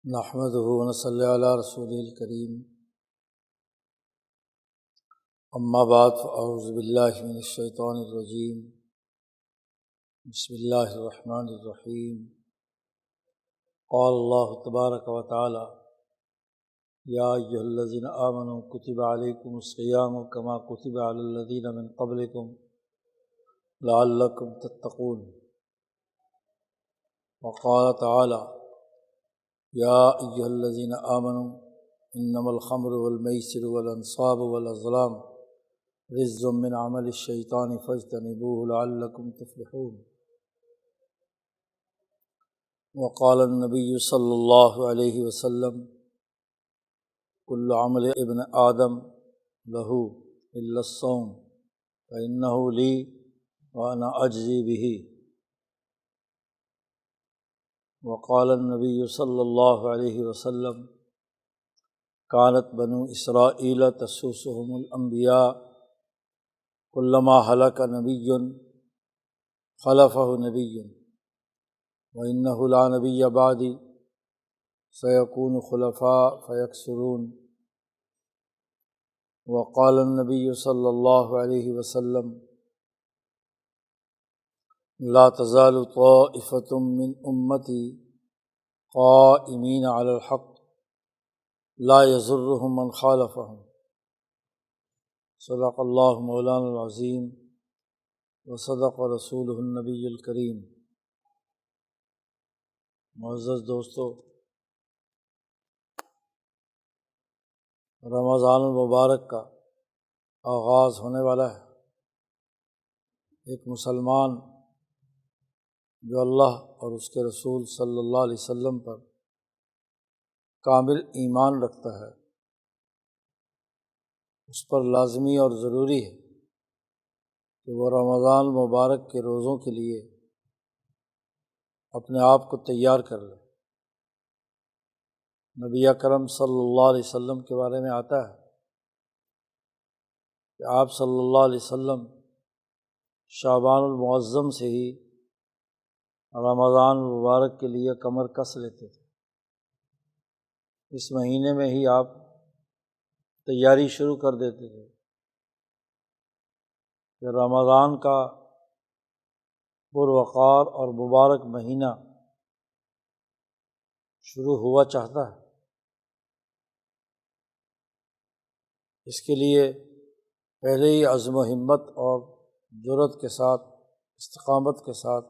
نحمدہ ونصلی علی رسولہ الکریم، اما بعد فاعوذ باللہ من الشیطان الرجیم، بسم اللہ الرحمن الرحیم۔ قال اللہ تبارک و تعالی: یا ایھا الذین آمنوا کتب علیکم الصیام کما کتب علی الذین من قبلکم لعلکم تتقون۔ وقال تعالی: یا ایھا الذین آمنوا انما الخمر والمیسر والانصاب والازلام رجس من عمل الشیطان فاجتنبوہ لعلکم تفلحون۔ وقال النبی صلی اللہ علیہ وسلم: کل عمل ابن آدم لہ الا الصوم فانہ لی وانا اجزی بہ۔ وقال النبی صلی اللہ علیہ وسلم: کانت بنو اسرائیل تسوسهم الانبیاء کلما ہلک نبی خلفہ نبی وانہ لا نبی بعدی سیکون خلفاء فیکثرون۔ وقال النبی صلی اللہ علیہ وسلم: لا تزال طائفة من امتی قائمین علی الحق لا یضرهم من خالفهم۔ صدق اللہ مولانا العظیم وصدق رسولہ النبی الکریم۔ معزز دوستو، رمضان المبارک کا آغاز ہونے والا ہے۔ ایک مسلمان جو اللہ اور اس کے رسول صلی اللہ علیہ وسلم پر کامل ایمان رکھتا ہے، اس پر لازمی اور ضروری ہے کہ وہ رمضان المبارک کے روزوں کے لیے اپنے آپ کو تیار کر لے۔ نبی اکرم صلی اللہ علیہ وسلم کے بارے میں آتا ہے کہ آپ صلی اللہ علیہ وسلم شعبان المعظم سے ہی رمضان المبارک کے لیے کمر کس لیتے تھے۔ اس مہینے میں ہی آپ تیاری شروع کر دیتے تھے کہ رمضان کا پروقار اور مبارک مہینہ شروع ہوا چاہتا ہے۔ اس کے لیے پہلے ہی عزم و ہمت اور جرأت کے ساتھ، استقامت کے ساتھ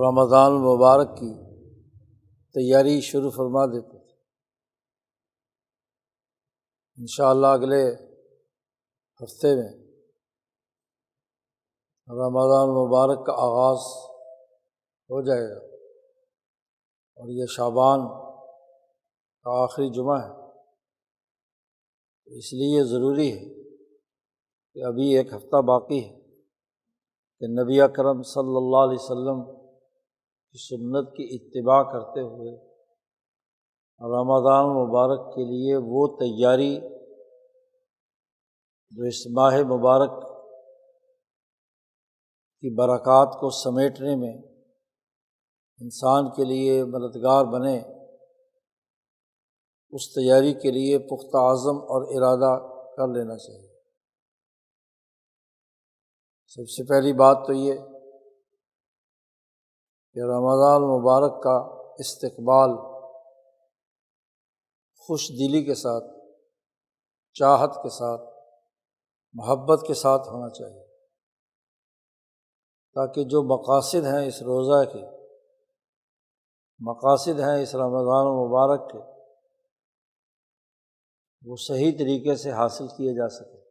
رمضان المبارک کی تیاری شروع فرما دیتے تھے۔ انشاءاللہ اگلے ہفتے میں رمضان المبارک کا آغاز ہو جائے گا اور یہ شعبان کا آخری جمعہ ہے۔ اس لیے ضروری ہے کہ ابھی ایک ہفتہ باقی ہے کہ نبی اکرم صلی اللہ علیہ وسلم کی سنت کی اتباع کرتے ہوئے رمضان مبارک کے لیے وہ تیاری جو اس ماہ مبارک کی برکات کو سمیٹنے میں انسان کے لیے مددگار بنے، اس تیاری کے لیے پختہ عزم اور ارادہ کر لینا چاہیے۔ سب سے پہلی بات تو یہ کہ رمضان مبارک کا استقبال خوش دلی کے ساتھ، چاہت کے ساتھ، محبت کے ساتھ ہونا چاہیے، تاکہ جو مقاصد ہیں اس روزہ کے، مقاصد ہیں اس رمضان مبارک کے، وہ صحیح طریقے سے حاصل کیے جا سکیں۔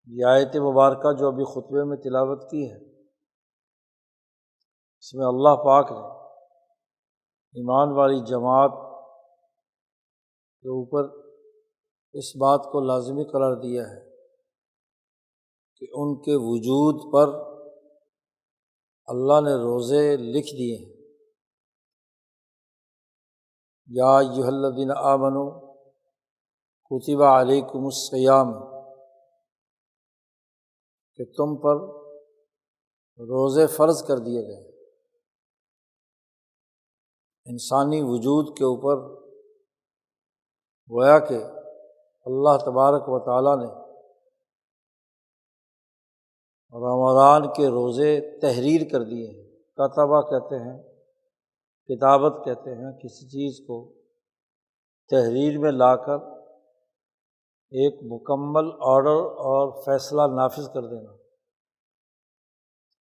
یہ آیت مبارکہ جو ابھی خطبے میں تلاوت کی ہے، اس میں اللہ پاک نے ایمان والی جماعت کے اوپر اس بات کو لازمی قرار دیا ہے کہ ان کے وجود پر اللہ نے روزے لکھ دیے ہیں۔ یا ایھا الذین آمنوا کتب علیکم الصیام، کہ تم پر روزے فرض کر دیے گئے۔ انسانی وجود کے اوپر گویا کہ اللہ تبارک و تعالیٰ نے رمضان کے روزے تحریر کر دیے ہیں۔ کتبہ کہتے ہیں، کتابت کہتے ہیں کسی چیز کو تحریر میں لا کر ایک مکمل آرڈر اور فیصلہ نافذ کر دینا۔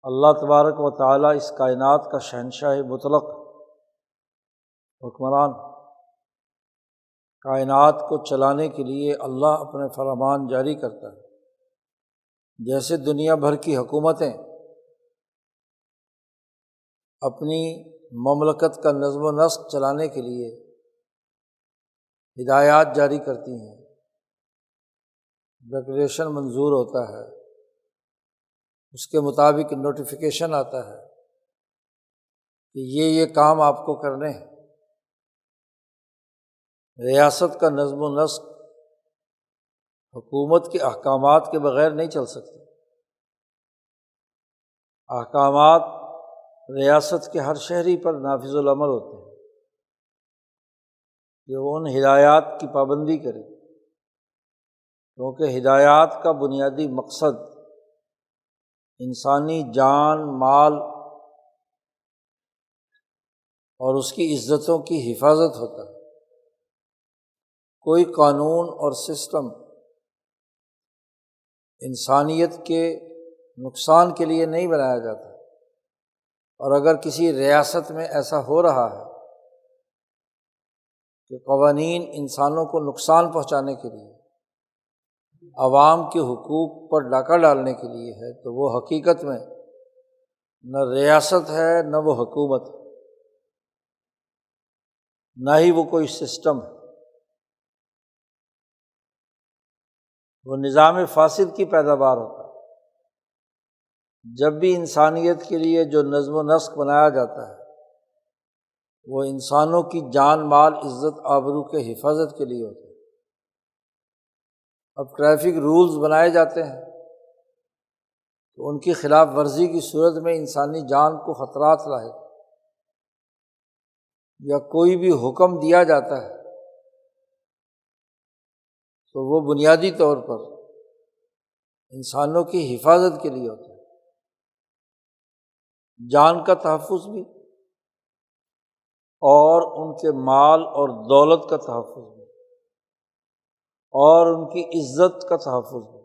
اللہ تبارک و تعالیٰ اس کائنات کا شہنشاہ مطلق حکمران، کائنات کو چلانے کے لیے اللہ اپنے فرمان جاری کرتا ہے۔ جیسے دنیا بھر کی حکومتیں اپنی مملکت کا نظم و نسق چلانے کے لیے ہدایات جاری کرتی ہیں، ریگولیشن منظور ہوتا ہے، اس کے مطابق نوٹیفیکیشن آتا ہے کہ یہ کام آپ کو کرنے ہیں۔ ریاست کا نظم و نسق حکومت کے احکامات کے بغیر نہیں چل سکتے۔ احکامات ریاست کے ہر شہری پر نافذ العمل ہوتے ہیں کہ وہ ان ہدایات کی پابندی کرے، کیونکہ ہدایات کا بنیادی مقصد انسانی جان، مال اور اس کی عزتوں کی حفاظت ہوتا ہے۔ کوئی قانون اور سسٹم انسانیت کے نقصان کے لیے نہیں بنایا جاتا، اور اگر کسی ریاست میں ایسا ہو رہا ہے کہ قوانین انسانوں کو نقصان پہنچانے کے لیے، عوام کے حقوق پر ڈاکہ ڈالنے کے لیے ہے، تو وہ حقیقت میں نہ ریاست ہے نہ وہ حکومت ہے، نہ ہی وہ کوئی سسٹم ہے، وہ نظام فاسد کی پیداوار ہوتا ہے۔ جب بھی انسانیت کے لیے جو نظم و نسق بنایا جاتا ہے وہ انسانوں کی جان، مال، عزت، آبرو کے حفاظت کے لیے ہوتا ہے۔ اب ٹریفک رولز بنائے جاتے ہیں تو ان کی خلاف ورزی کی صورت میں انسانی جان کو خطرات لاحق، یا کوئی بھی حکم دیا جاتا ہے تو وہ بنیادی طور پر انسانوں کی حفاظت کے لیے ہوتا ہے، جان کا تحفظ بھی اور ان کے مال اور دولت کا تحفظ بھی اور ان کی عزت کا تحفظ بھی۔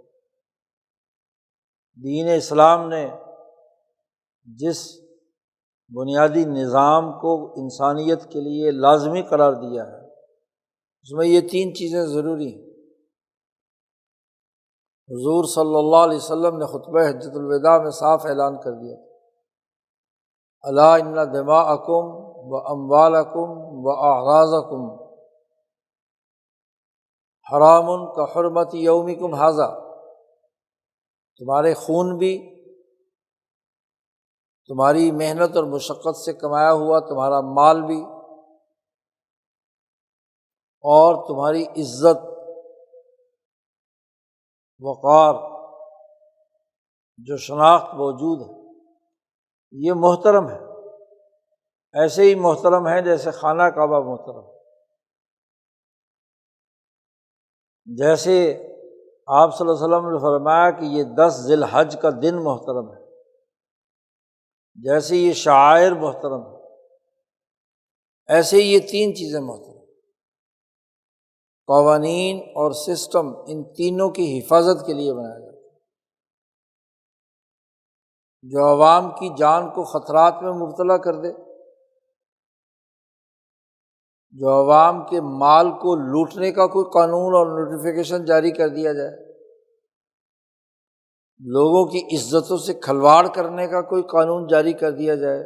دین اسلام نے جس بنیادی نظام کو انسانیت کے لیے لازمی قرار دیا ہے اس میں یہ تین چیزیں ضروری ہیں۔ حضور صلی اللہ علیہ وسلم نے خطبہ حجۃ الوداع میں صاف اعلان کر دیا، الا ان دماءکم واموالکم واعراضکم حرام کحرمت یومکم ھذا، تمہارے خون بھی، تمہاری محنت اور مشقت سے کمایا ہوا تمہارا مال بھی، اور تمہاری عزت، وقار، جو شناخت موجود ہے، یہ محترم ہے، ایسے ہی محترم ہے جیسے خانہ کعبہ محترم ہے۔ جیسے آپ صلی اللہ علیہ وسلم نے فرمایا کہ یہ 10 ذی الحج کا دن محترم ہے، جیسے یہ شعائر محترم ہے، ایسے ہی یہ تین چیزیں محترم، قوانین اور سسٹم، ان تینوں کی حفاظت کے لیے بنایا جاتا ہے۔ جو عوام کی جان کو خطرات میں مبتلا کر دے، جو عوام کے مال کو لوٹنے کا کوئی قانون اور نوٹیفیکیشن جاری کر دیا جائے، لوگوں کی عزتوں سے کھلواڑ کرنے کا کوئی قانون جاری کر دیا جائے،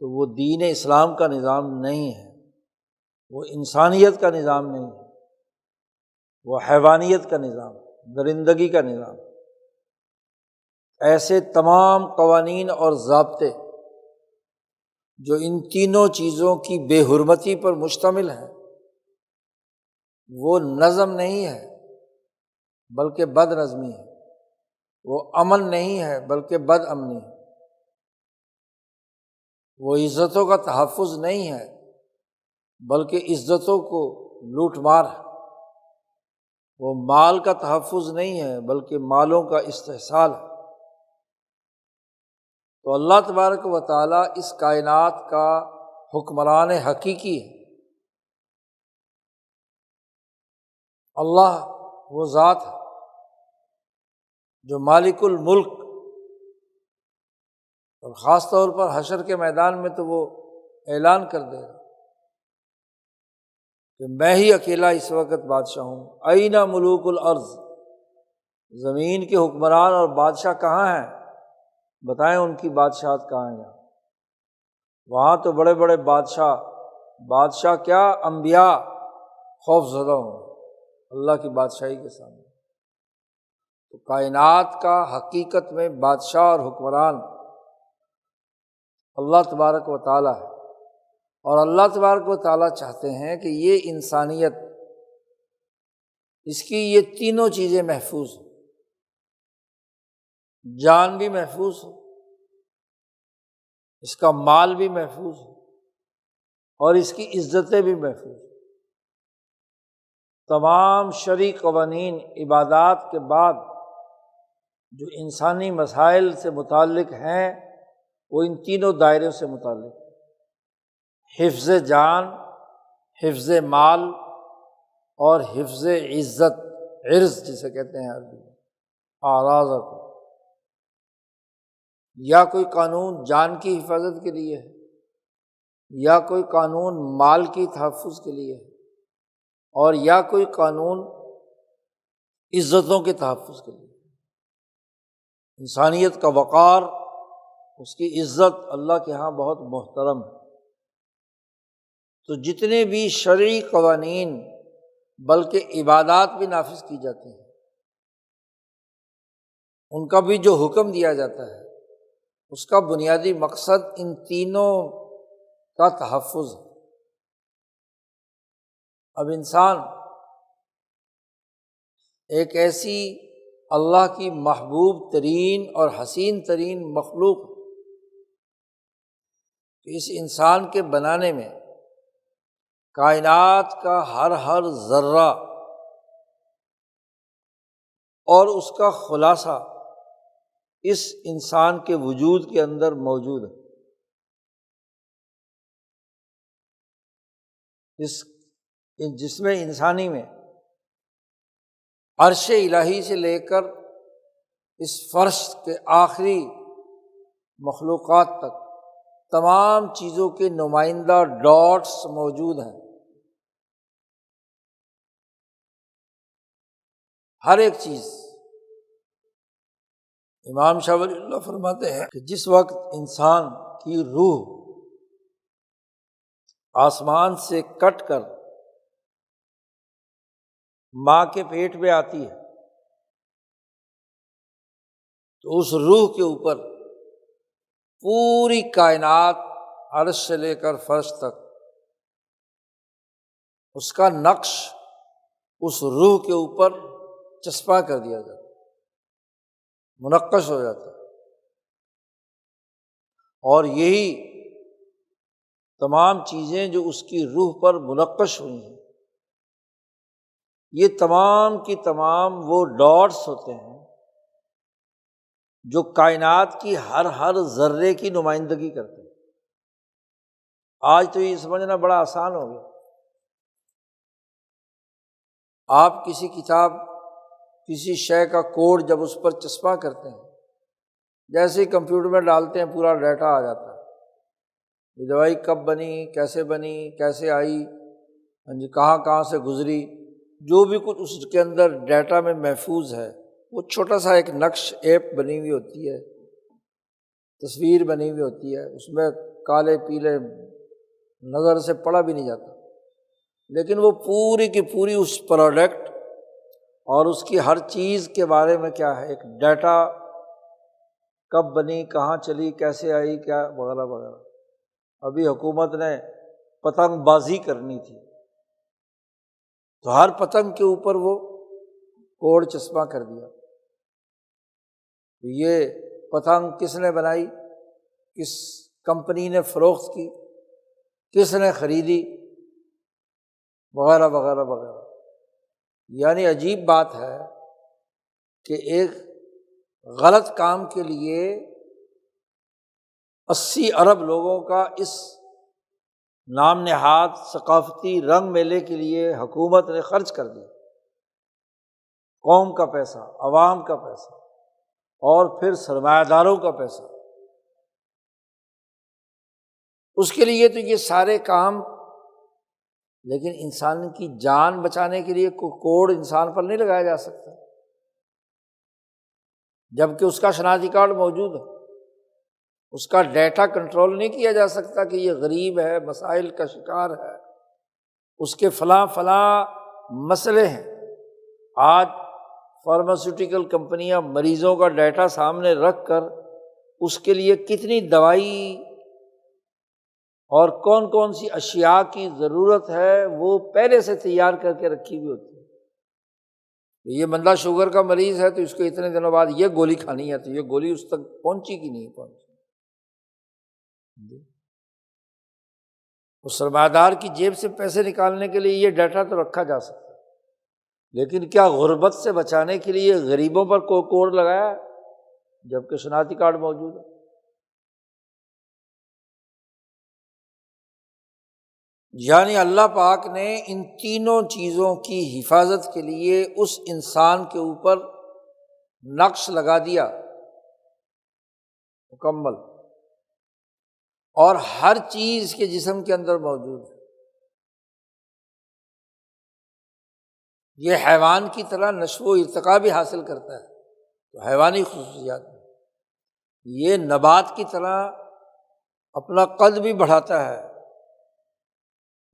تو وہ دین اسلام کا نظام نہیں ہے، وہ انسانیت کا نظام نہیں ہے، وہ حیوانیت کا نظام ہے، درندگی کا نظام ہے۔ ایسے تمام قوانین اور ضابطے جو ان تینوں چیزوں کی بے حرمتی پر مشتمل ہیں، وہ نظم نہیں ہے بلکہ بد نظمی ہے، وہ امن نہیں ہے بلکہ بد امنی ہے۔ وہ عزتوں کا تحفظ نہیں ہے بلکہ عزتوں کو لوٹ مار ہے۔ وہ مال کا تحفظ نہیں ہے بلکہ مالوں کا استحصال ہے۔ تو اللہ تبارک و تعالیٰ اس کائنات کا حکمران حقیقی ہے۔ اللہ وہ ذات ہے جو مالک الملک، اور خاص طور پر حشر کے میدان میں تو وہ اعلان کر دے گا کہ میں ہی اکیلا اس وقت بادشاہ ہوں۔ این ملوک الارض، زمین کے حکمران اور بادشاہ کہاں ہیں؟ بتائیں ان کی بادشاہت کہاں ہے؟ وہاں تو بڑے بڑے بادشاہ کیا انبیاء خوف زدہ ہوں اللہ کی بادشاہی کے سامنے۔ تو کائنات کا حقیقت میں بادشاہ اور حکمران اللہ تبارک و تعالیٰ ہے، اور اللہ تبارک و تعالیٰ چاہتے ہیں کہ یہ انسانیت، اس کی یہ تینوں چیزیں محفوظ ہوں، جان بھی محفوظ ہو، اس کا مال بھی محفوظ ہو، اور اس کی عزتیں بھی محفوظ ہوں۔ تمام شرعی قوانین عبادات کے بعد جو انسانی مسائل سے متعلق ہیں وہ ان تینوں دائروں سے متعلق ہے: حفظ جان، حفظ مال، اور حفظ عزت، عرض جسے کہتے ہیں عربی میں، اعراض کو۔ یا کوئی قانون جان کی حفاظت کے لیے ہے، یا کوئی قانون مال کی تحفظ کے لیے ہے، اور یا کوئی قانون عزتوں کے تحفظ کے لیے۔ انسانیت کا وقار، اس کی عزت اللہ کے ہاں بہت محترم ہے۔ تو جتنے بھی شرعی قوانین بلکہ عبادات بھی نافذ کی جاتی ہیں، ان کا بھی جو حکم دیا جاتا ہے اس کا بنیادی مقصد ان تینوں کا تحفظ ہے۔ اب انسان ایک ایسی اللہ کی محبوب ترین اور حسین ترین مخلوق، کہ اس انسان کے بنانے میں کائنات کا ہر ذرہ اور اس کا خلاصہ اس انسان کے وجود کے اندر موجود ہے۔ اس جسم انسانی میں عرش الہی سے لے کر اس فرش کے آخری مخلوقات تک تمام چیزوں کے نمائندہ ڈاٹس موجود ہیں۔ ہر ایک چیز۔ امام شاہ ولی اللہ فرماتے ہیں کہ جس وقت انسان کی روح آسمان سے کٹ کر ماں کے پیٹ میں آتی ہے تو اس روح کے اوپر پوری کائنات، عرش سے لے کر فرش تک، اس کا نقش اس روح کے اوپر چسپاں کر دیا جاتا ہے، منقش ہو جاتا ہے۔ اور یہی تمام چیزیں جو اس کی روح پر منقش ہوئی ہیں، یہ تمام کی تمام وہ ڈاٹس ہوتے ہیں جو کائنات کی ہر ذرے کی نمائندگی کرتے ہیں۔ آج تو یہ سمجھنا بڑا آسان ہو گیا۔ آپ کسی کتاب، کسی شے کا کوڈ جب اس پر چسپاں کرتے ہیں، جیسے ہی کمپیوٹر میں ڈالتے ہیں پورا ڈیٹا آ جاتا ہے۔ یہ دوائی کب بنی، کیسے آئی، کہاں کہاں سے گزری، جو بھی کچھ اس کے اندر ڈیٹا میں محفوظ ہے، وہ چھوٹا سا ایک نقش ایپ بنی ہوئی ہوتی ہے، تصویر بنی ہوئی ہوتی ہے، اس میں کالے پیلے نظر سے پڑھا بھی نہیں جاتا، لیکن وہ پوری کی پوری اس پروڈکٹ اور اس کی ہر چیز کے بارے میں کیا ہے، ایک ڈیٹا، کب بنی، کہاں چلی، کیسے آئی، کیا وغیرہ وغیرہ۔ ابھی حکومت نے پتنگ بازی کرنی تھی تو ہر پتنگ کے اوپر وہ کوڈ چسپاں کر دیا، یہ پتنگ کس نے بنائی، کس کمپنی نے فروخت کی، کس نے خریدی، وغیرہ وغیرہ وغیرہ۔ یعنی عجیب بات ہے کہ ایک غلط کام کے لیے 80 ارب لوگوں کا اس نام نہاد ثقافتی رنگ میلے کے لیے حکومت نے خرچ کر دیا، قوم کا پیسہ، عوام کا پیسہ، اور پھر سرمایہ داروں کا پیسہ۔ اس کے لیے تو یہ سارے کام، لیکن انسان کی جان بچانے کے لیے کوئی کوڈ انسان پر نہیں لگایا جا سکتا، جبکہ اس کا شناختی کارڈ موجود ہے، اس کا ڈیٹا کنٹرول نہیں کیا جا سکتا کہ یہ غریب ہے، مسائل کا شکار ہے، اس کے فلاں فلاں مسئلے ہیں۔ آج فارماسیوٹیکل کمپنیاں مریضوں کا ڈیٹا سامنے رکھ کر اس کے لیے کتنی دوائی اور کون کون سی اشیاء کی ضرورت ہے وہ پہلے سے تیار کر کے رکھی ہوئی ہوتی ہے۔ یہ بندہ شوگر کا مریض ہے تو اس کو اتنے دنوں بعد یہ گولی کھانی ہے، تو یہ گولی اس تک پہنچی کہ نہیں پہنچی۔ اس سرمایہ دار کی جیب سے پیسے نکالنے کے لیے یہ ڈیٹا تو رکھا جا سکتا ہے، لیکن کیا غربت سے بچانے کے لیے غریبوں پر کوئی کوڈ لگایا ہے جبکہ شناختی کارڈ موجود ہے؟ یعنی اللہ پاک نے ان تینوں چیزوں کی حفاظت کے لیے اس انسان کے اوپر نقش لگا دیا مکمل، اور ہر چیز کے جسم کے اندر موجود ہے۔ یہ حیوان کی طرح نشو و ارتقا بھی حاصل کرتا ہے تو حیوانی خصوصیات میں، یہ نبات کی طرح اپنا قد بھی بڑھاتا ہے،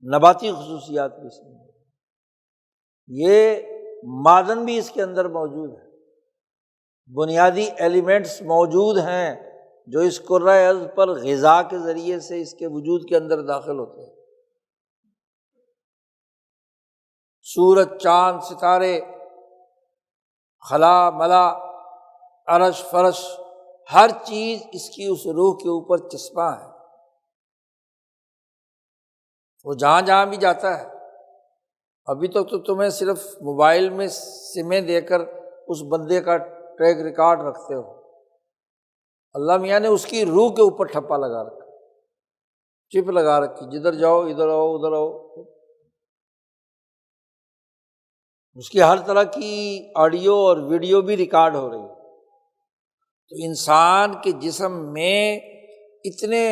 نباتی خصوصیات بھی اس میں، یہ معدن بھی اس کے اندر موجود ہے، بنیادی ایلیمنٹس موجود ہیں جو اس کرۂ ارض پر غذا کے ذریعے سے اس کے وجود کے اندر داخل ہوتے ہیں۔ سورج، چاند، ستارے، خلا ملا، عرش فرش، ہر چیز اس کی اس روح کے اوپر چسپاں ہے، وہ جہاں جہاں بھی جاتا ہے۔ ابھی تک تو تمہیں صرف موبائل میں سمیں دے کر اس بندے کا ٹریک ریکارڈ رکھتے ہو، اللہ میاں نے اس کی روح کے اوپر ٹھپا لگا رکھا، چپ لگا رکھی، جدھر جاؤ ادھر آؤ ادھر آؤ، اس کی ہر طرح کی آڈیو اور ویڈیو بھی ریکارڈ ہو رہی ہے۔ تو انسان کے جسم میں اتنے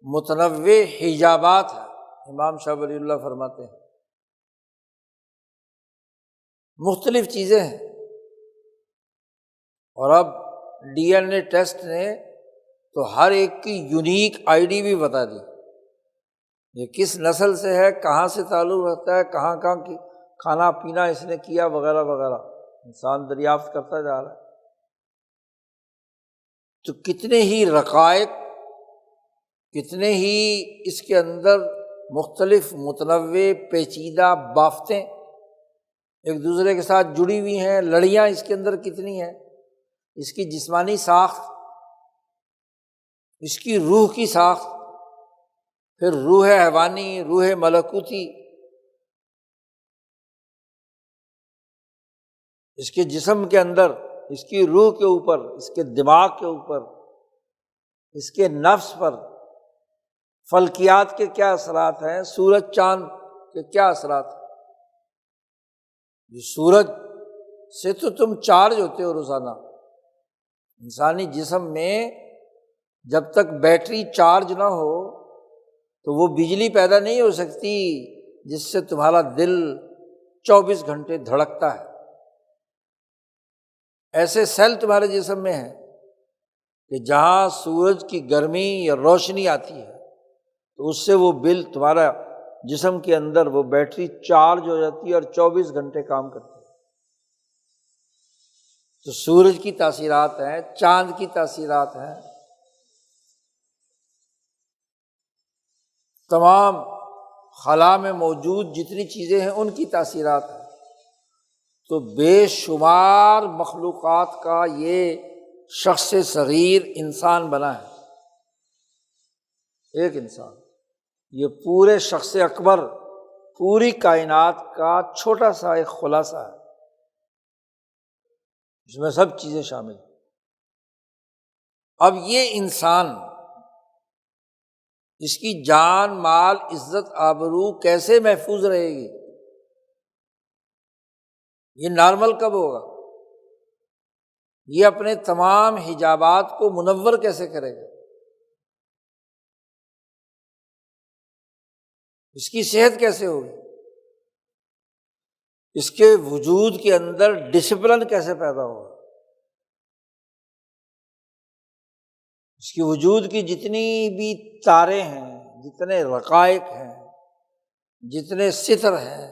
متنوع حجابات ہیں، امام شاہ ولی اللہ فرماتے ہیں مختلف چیزیں ہیں، اور اب ڈی این اے ٹیسٹ نے تو ہر ایک کی یونیک آئی ڈی بھی بتا دی، یہ کس نسل سے ہے، کہاں سے تعلق رکھتا ہے، کہاں کہاں کی کھانا پینا اس نے کیا، وغیرہ وغیرہ، انسان دریافت کرتا جا رہا ہے۔ تو کتنے ہی رقائق، کتنے ہی اس کے اندر مختلف متنوع پیچیدہ بافتیں ایک دوسرے کے ساتھ جڑی ہوئی ہیں، لڑیاں اس کے اندر کتنی ہیں، اس کی جسمانی ساخت، اس کی روح کی ساخت، پھر روح حیوانی، روح ملکوتی، اس کے جسم کے اندر، اس کی روح کے اوپر، اس کے دماغ کے اوپر، اس کے نفس پر فلکیات کے کیا اثرات ہیں، سورج چاند کے کیا اثرات ہیں۔ یہ سورج سے تو تم چارج ہوتے ہو روزانہ، انسانی جسم میں جب تک بیٹری چارج نہ ہو تو وہ بجلی پیدا نہیں ہو سکتی جس سے تمہارا دل 24 گھنٹے دھڑکتا ہے۔ ایسے سیل تمہارے جسم میں ہیں کہ جہاں سورج کی گرمی یا روشنی آتی ہے تو اس سے وہ بل تمہارا جسم کے اندر وہ بیٹری چارج ہو جاتی ہے اور 24 گھنٹے کام کرتی ہے۔ تو سورج کی تاثیرات ہیں، چاند کی تاثیرات ہیں، تمام خلا میں موجود جتنی چیزیں ہیں ان کی تاثیرات ہیں۔ تو بے شمار مخلوقات کا یہ شخص صغیر انسان بنا ہے، ایک انسان، یہ پورے شخص اکبر، پوری کائنات کا چھوٹا سا ایک خلاصہ ہے، اس میں سب چیزیں شامل ہیں۔ اب یہ انسان، اس کی جان، مال، عزت، آبرو کیسے محفوظ رہے گی؟ یہ نارمل کب ہوگا؟ یہ اپنے تمام حجابات کو منور کیسے کرے گا؟ اس کی صحت کیسے ہوگی؟ اس کے وجود کے اندر ڈسپلن کیسے پیدا ہوگا؟ اس کی وجود کی جتنی بھی تاریں ہیں، جتنے رقائق ہیں، جتنے ستر ہیں،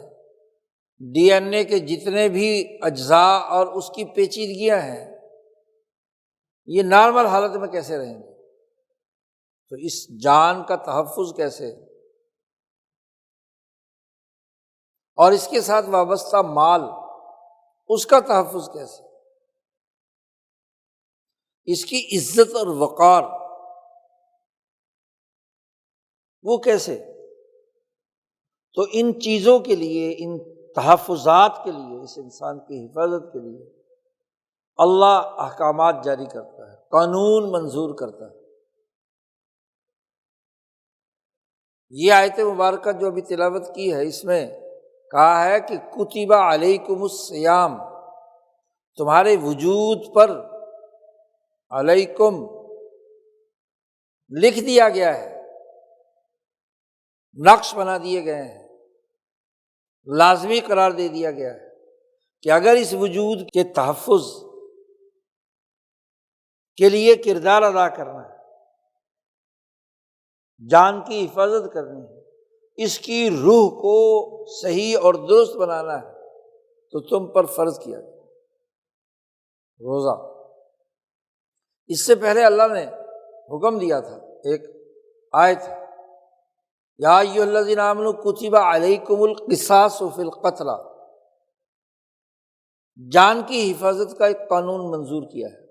ڈی این اے کے جتنے بھی اجزاء اور اس کی پیچیدگیاں ہیں، یہ نارمل حالت میں کیسے رہیں گے؟ تو اس جان کا تحفظ کیسے، اور اس کے ساتھ وابستہ مال، اس کا تحفظ کیسے، اس کی عزت اور وقار وہ کیسے؟ تو ان چیزوں کے لیے، ان تحفظات کے لیے، اس انسان کی حفاظت کے لیے اللہ احکامات جاری کرتا ہے، قانون منظور کرتا ہے۔ یہ آیت مبارکہ جو ابھی تلاوت کی ہے، اس میں کہا ہے کہ کتب علیکم الصیام، تمہارے وجود پر علیکم لکھ دیا گیا ہے، نقش بنا دیے گئے ہیں، لازمی قرار دے دیا گیا ہے کہ اگر اس وجود کے تحفظ کے لیے کردار ادا کرنا ہے، جان کی حفاظت کرنی ہے، اس کی روح کو صحیح اور درست بنانا ہے، تو تم پر فرض کیا گیا روزہ۔ اس سے پہلے اللہ نے حکم دیا تھا، ایک آیت ہے، یا ایھا الذین آمنوا کتب علیکم القصاص فی القتلی، جان کی حفاظت کا ایک قانون منظور کیا ہے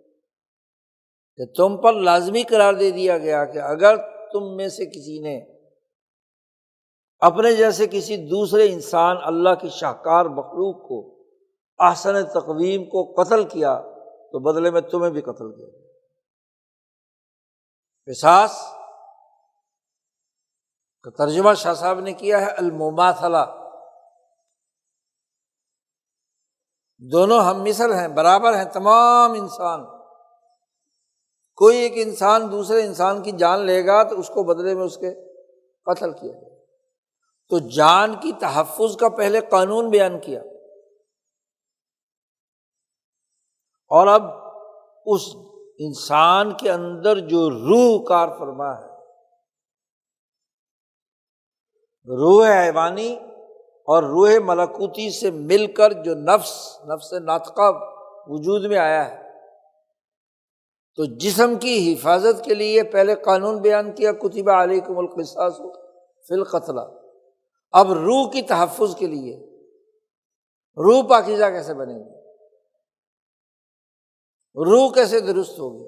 کہ تم پر لازمی قرار دے دیا گیا کہ اگر تم میں سے کسی نے اپنے جیسے کسی دوسرے انسان، اللہ کی شاہکار مخلوق کو، احسن تقویم کو قتل کیا تو بدلے میں تمہیں بھی قتل کیا۔ قصاص کا ترجمہ شاہ صاحب نے کیا ہے المماثلہ، دونوں ہم مثل ہیں، برابر ہیں تمام انسان۔ کوئی ایک انسان دوسرے انسان کی جان لے گا تو اس کو بدلے میں اس کے قتل کیا جائے۔ تو جان کی تحفظ کا پہلے قانون بیان کیا، اور اب اس انسان کے اندر جو روح کار فرما ہے، روح حیوانی اور روح ملکوتی سے مل کر جو نفس ناطقہ وجود میں آیا ہے، تو جسم کی حفاظت کے لیے پہلے قانون بیان کیا کتب علیکم القصاص فی القتلی، اب روح کی تحفظ کے لیے، روح پاکیزہ کیسے بنے گی، روح کیسے درست ہوگی،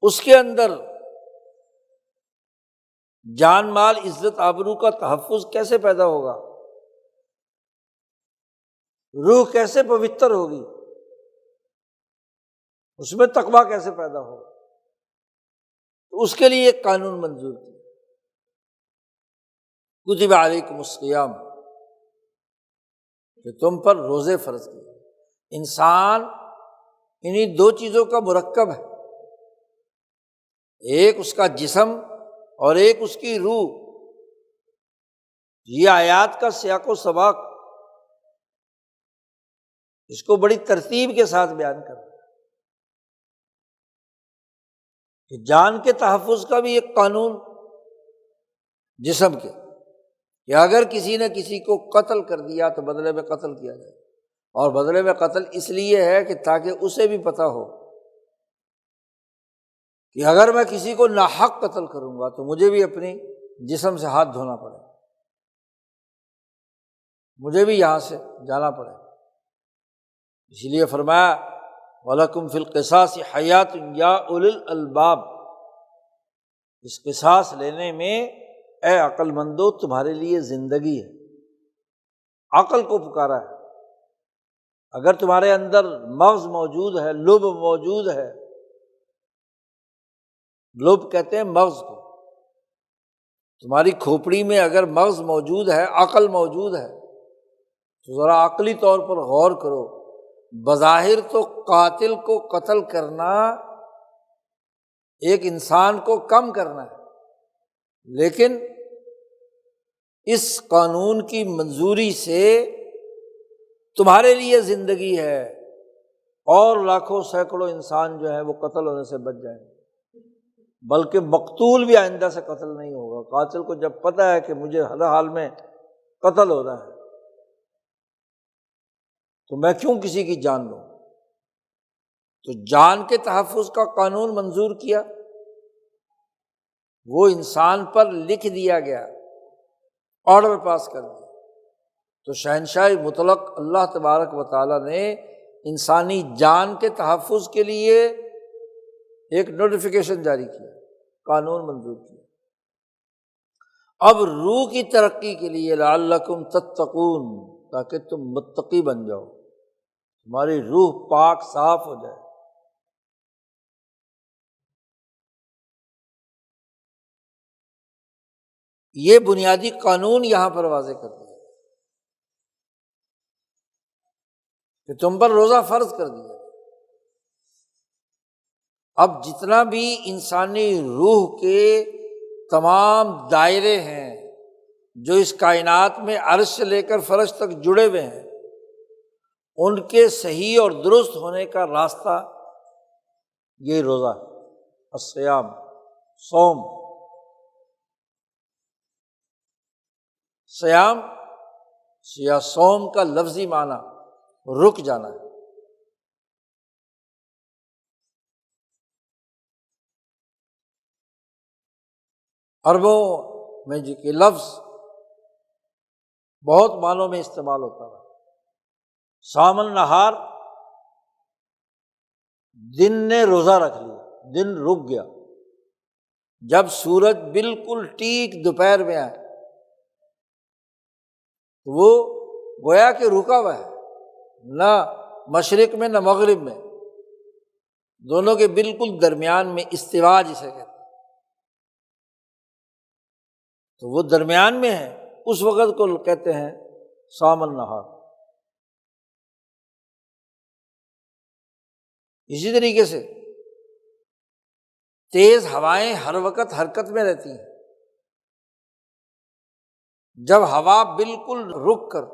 اس کے اندر جان، مال، عزت، آبرو کا تحفظ کیسے پیدا ہوگا، روح کیسے پوتر ہوگی، اس میں تقویٰ کیسے پیدا ہوگا، تو اس کے لیے ایک قانون منظور کیا، کتب علیکم الصیام، کہ تم پر روزے فرض کیے۔ انسان انہی دو چیزوں کا مرکب ہے، ایک اس کا جسم اور ایک اس کی روح۔ یہ آیات کا سیاق و سباق اس کو بڑی ترتیب کے ساتھ بیان کرتا ہے کہ جان کے تحفظ کا بھی ایک قانون جسم کے، کہ اگر کسی نے کسی کو قتل کر دیا تو بدلے میں قتل کیا جائے، اور بدلے میں قتل اس لیے ہے کہ تاکہ اسے بھی پتہ ہو کہ اگر میں کسی کو ناحق قتل کروں گا تو مجھے بھی اپنی جسم سے ہاتھ دھونا پڑے، مجھے بھی یہاں سے جانا پڑے۔ اس لیے فرمایا وَلَكُمْ فِي الْقِصَاصِ حَيَاةٌ يَا أُولِي الْأَلْبَابِ، اس قصاص لینے میں اے عقل مندو تمہارے لیے زندگی ہے، عقل کو پکارا ہے۔ اگر تمہارے اندر مغز موجود ہے، لب موجود ہے، لب کہتے ہیں مغز کو، تمہاری کھوپڑی میں اگر مغز موجود ہے، عقل موجود ہے، تو ذرا عقلی طور پر غور کرو۔ بظاہر تو قاتل کو قتل کرنا ایک انسان کو کم کرنا ہے، لیکن اس قانون کی منظوری سے تمہارے لیے زندگی ہے، اور لاکھوں سینکڑوں انسان جو ہیں وہ قتل ہونے سے بچ جائیں گے، بلکہ مقتول بھی آئندہ سے قتل نہیں ہوگا۔ قاتل کو جب پتہ ہے کہ مجھے ہر حال میں قتل ہو رہا ہے تو میں کیوں کسی کی جان لوں؟ تو جان کے تحفظ کا قانون منظور کیا، وہ انسان پر لکھ دیا گیا، آرڈر پاس کر دیا۔ تو شہنشاہ مطلق اللہ تبارک و تعالیٰ نے انسانی جان کے تحفظ کے لیے ایک نوٹیفیکیشن جاری کیا، قانون منظور کیا۔ اب روح کی ترقی کے لیے لعلکم تتقون، تاکہ تم متقی بن جاؤ، تمہاری روح پاک صاف ہو جائے۔ یہ بنیادی قانون یہاں پر واضح کر دیا کہ تم پر روزہ فرض کر دیا۔ اب جتنا بھی انسانی روح کے تمام دائرے ہیں جو اس کائنات میں عرش سے لے کر فرش تک جڑے ہوئے ہیں، ان کے صحیح اور درست ہونے کا راستہ یہ روزہ ہے، الصیام، صوم۔ سیام یا صوم کا لفظی معنی رک جانا ہے۔ عربوں میں یہ لفظ بہت معنوں میں استعمال ہوتا ہے۔ صام النہار، دن نے روزہ رکھ لیا، دن رک گیا، جب سورج بالکل ٹھیک دوپہر میں آئے تو وہ گویا کہ رکا ہوا ہے، نہ مشرق میں نہ مغرب میں، دونوں کے بالکل درمیان میں، استوا جسے کہتے ہیں، تو وہ درمیان میں ہے، اس وقت کو کہتے ہیں صام النہار۔ اسی طریقے سے تیز ہوائیں ہر وقت حرکت میں رہتی ہیں، جب ہوا بالکل رک کر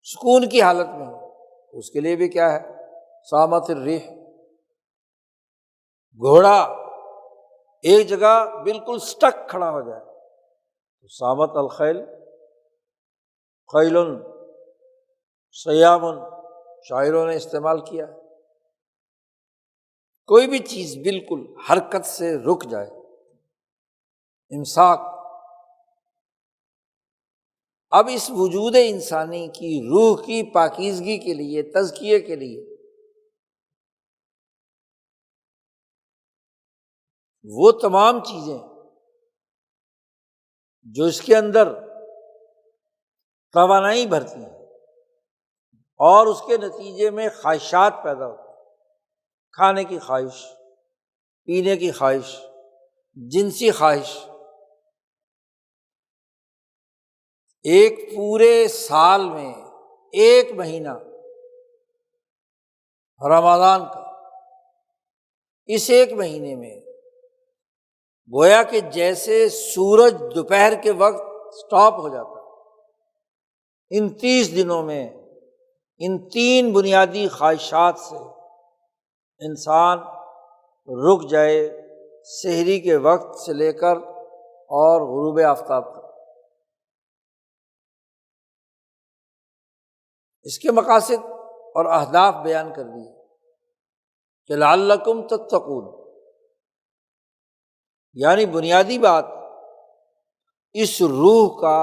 سکون کی حالت میں ہو، اس کے لیے بھی کیا ہے؟ صامت الريح۔ گھوڑا ایک جگہ بالکل سٹک کھڑا ہو جائے تو صامت الخیل، خیل صیام، شاعروں نے استعمال کیا۔ کوئی بھی چیز بالکل حرکت سے رک جائے، امساک۔ اب اس وجود انسانی کی روح کی پاکیزگی کے لیے، تزکیے کے لیے وہ تمام چیزیں جو اس کے اندر توانائی بھرتی ہیں اور اس کے نتیجے میں خواہشات پیدا ہوتی ہیں، کھانے کی خواہش، پینے کی خواہش، جنسی خواہش، ایک پورے سال میں ایک مہینہ رمضان کا، اس ایک مہینے میں گویا کہ جیسے سورج دوپہر کے وقت سٹاپ ہو جاتا ہے، ان 30 دنوں میں ان 3 بنیادی خواہشات سے انسان رک جائے، سحری کے وقت سے لے کر اور غروب آفتاب تک۔ اس کے مقاصد اور اہداف بیان کر دیے کہ لعلکم تتقون، یعنی بنیادی بات اس روح کا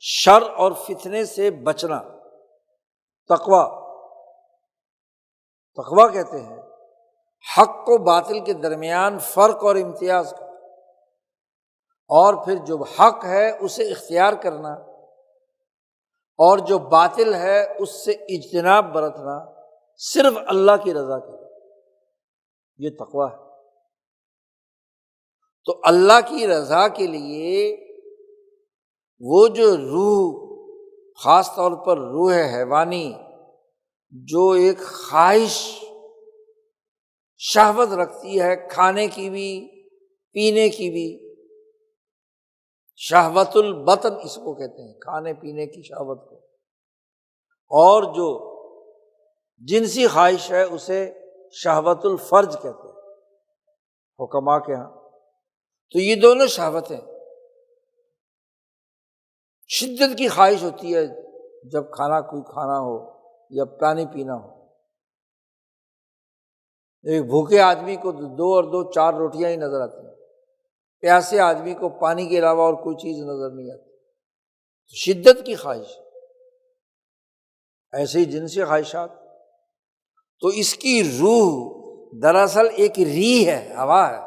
شر اور فتنے سے بچنا، تقویٰ۔ تقویٰ کہتے ہیں حق و باطل کے درمیان فرق اور امتیاز کرنا، اور پھر جو حق ہے اسے اختیار کرنا، اور جو باطل ہے اس سے اجتناب برتنا، صرف اللہ کی رضا کے لیے، یہ تقویٰ ہے۔ تو اللہ کی رضا کے لیے وہ جو روح، خاص طور پر روح حیوانی، جو ایک خواہش، شہوت رکھتی ہے، کھانے کی بھی پینے کی بھی، شہوت البطن اس کو کہتے ہیں، کھانے پینے کی شہوت کو، اور جو جنسی خواہش ہے اسے شہوت الفرج کہتے ہیں حکماء کے ہاں۔ تو یہ دونوں شہوتیں، شدت کی خواہش ہوتی ہے جب کوئی کھانا ہو یا پانی پینا ہو۔ ایک بھوکے آدمی کو دو اور دو چار روٹیاں ہی نظر آتی ہیں، پیاسے آدمی کو پانی کے علاوہ اور کوئی چیز نظر نہیں آتی، شدت کی خواہش۔ ایسے ہی جنسی خواہشات، تو اس کی روح دراصل ایک ریح ہے، ہوا ہے،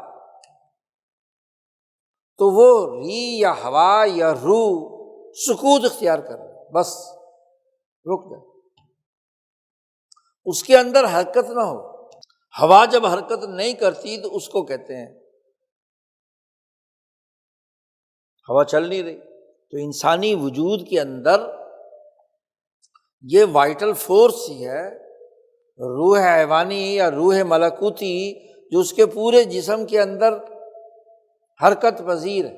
تو وہ ریح یا ہوا یا روح سکوت اختیار کر بس رک جائے، اس کے اندر حرکت نہ ہو۔ ہوا جب حرکت نہیں کرتی تو اس کو کہتے ہیں ہوا چل نہیں رہی۔ تو انسانی وجود کے اندر یہ وائٹل فورس ہی ہے، روح حیوانی یا روح ملکوتی، جو اس کے پورے جسم کے اندر حرکت پذیر ہے۔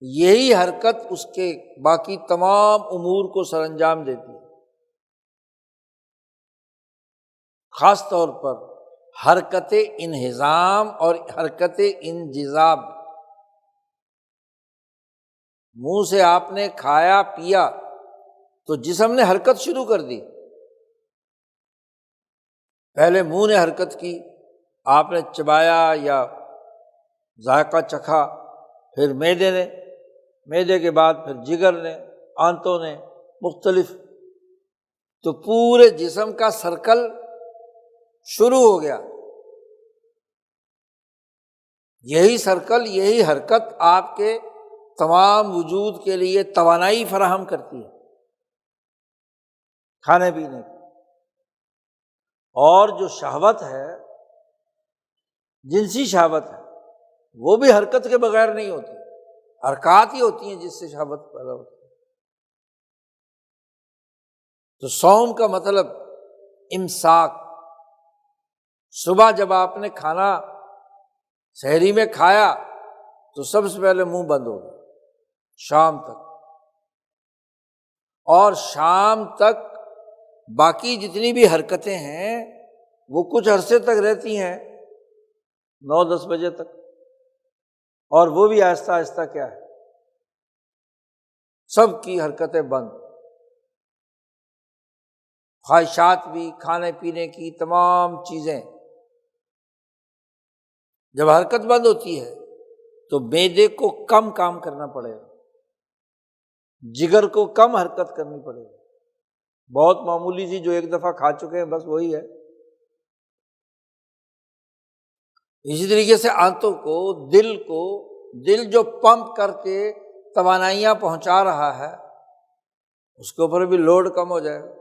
یہی حرکت اس کے باقی تمام امور کو سر انجام دیتی ہے، خاص طور پر حرکت انہضام اور حرکت انجذاب۔ منہ سے آپ نے کھایا پیا تو جسم نے حرکت شروع کر دی، پہلے منہ نے حرکت کی، آپ نے چبایا یا ذائقہ چکھا، پھر معدے کے بعد پھر جگر نے، آنتوں نے، مختلف، تو پورے جسم کا سرکل شروع ہو گیا۔ یہی سرکل، یہی حرکت آپ کے تمام وجود کے لیے توانائی فراہم کرتی ہے کھانے پینے کی۔ اور جو شہوت ہے، جنسی شہوت ہے، وہ بھی حرکت کے بغیر نہیں ہوتی، حرکات ہی ہوتی ہیں جس سے شہوت پیدا ہوتی ہے۔ تو صوم کا مطلب امساک۔ صبح جب آپ نے کھانا سحری میں کھایا تو سب سے پہلے منہ بند ہو گیا شام تک، اور شام تک باقی جتنی بھی حرکتیں ہیں وہ کچھ عرصے تک رہتی ہیں، 9-10 بجے تک، اور وہ بھی آہستہ آہستہ کیا ہے، سب کی حرکتیں بند، خواہشات بھی، کھانے پینے کی تمام چیزیں۔ جب حرکت بند ہوتی ہے تو معدے کو کم کام کرنا پڑے گا، جگر کو کم حرکت کرنی پڑے گی، بہت معمولی سی جو ایک دفعہ کھا چکے ہیں بس وہی ہے۔ اسی طریقے سے آنتوں کو، دل جو پمپ کر کے توانائیاں پہنچا رہا ہے، اس کے اوپر بھی لوڈ کم ہو جائے گا،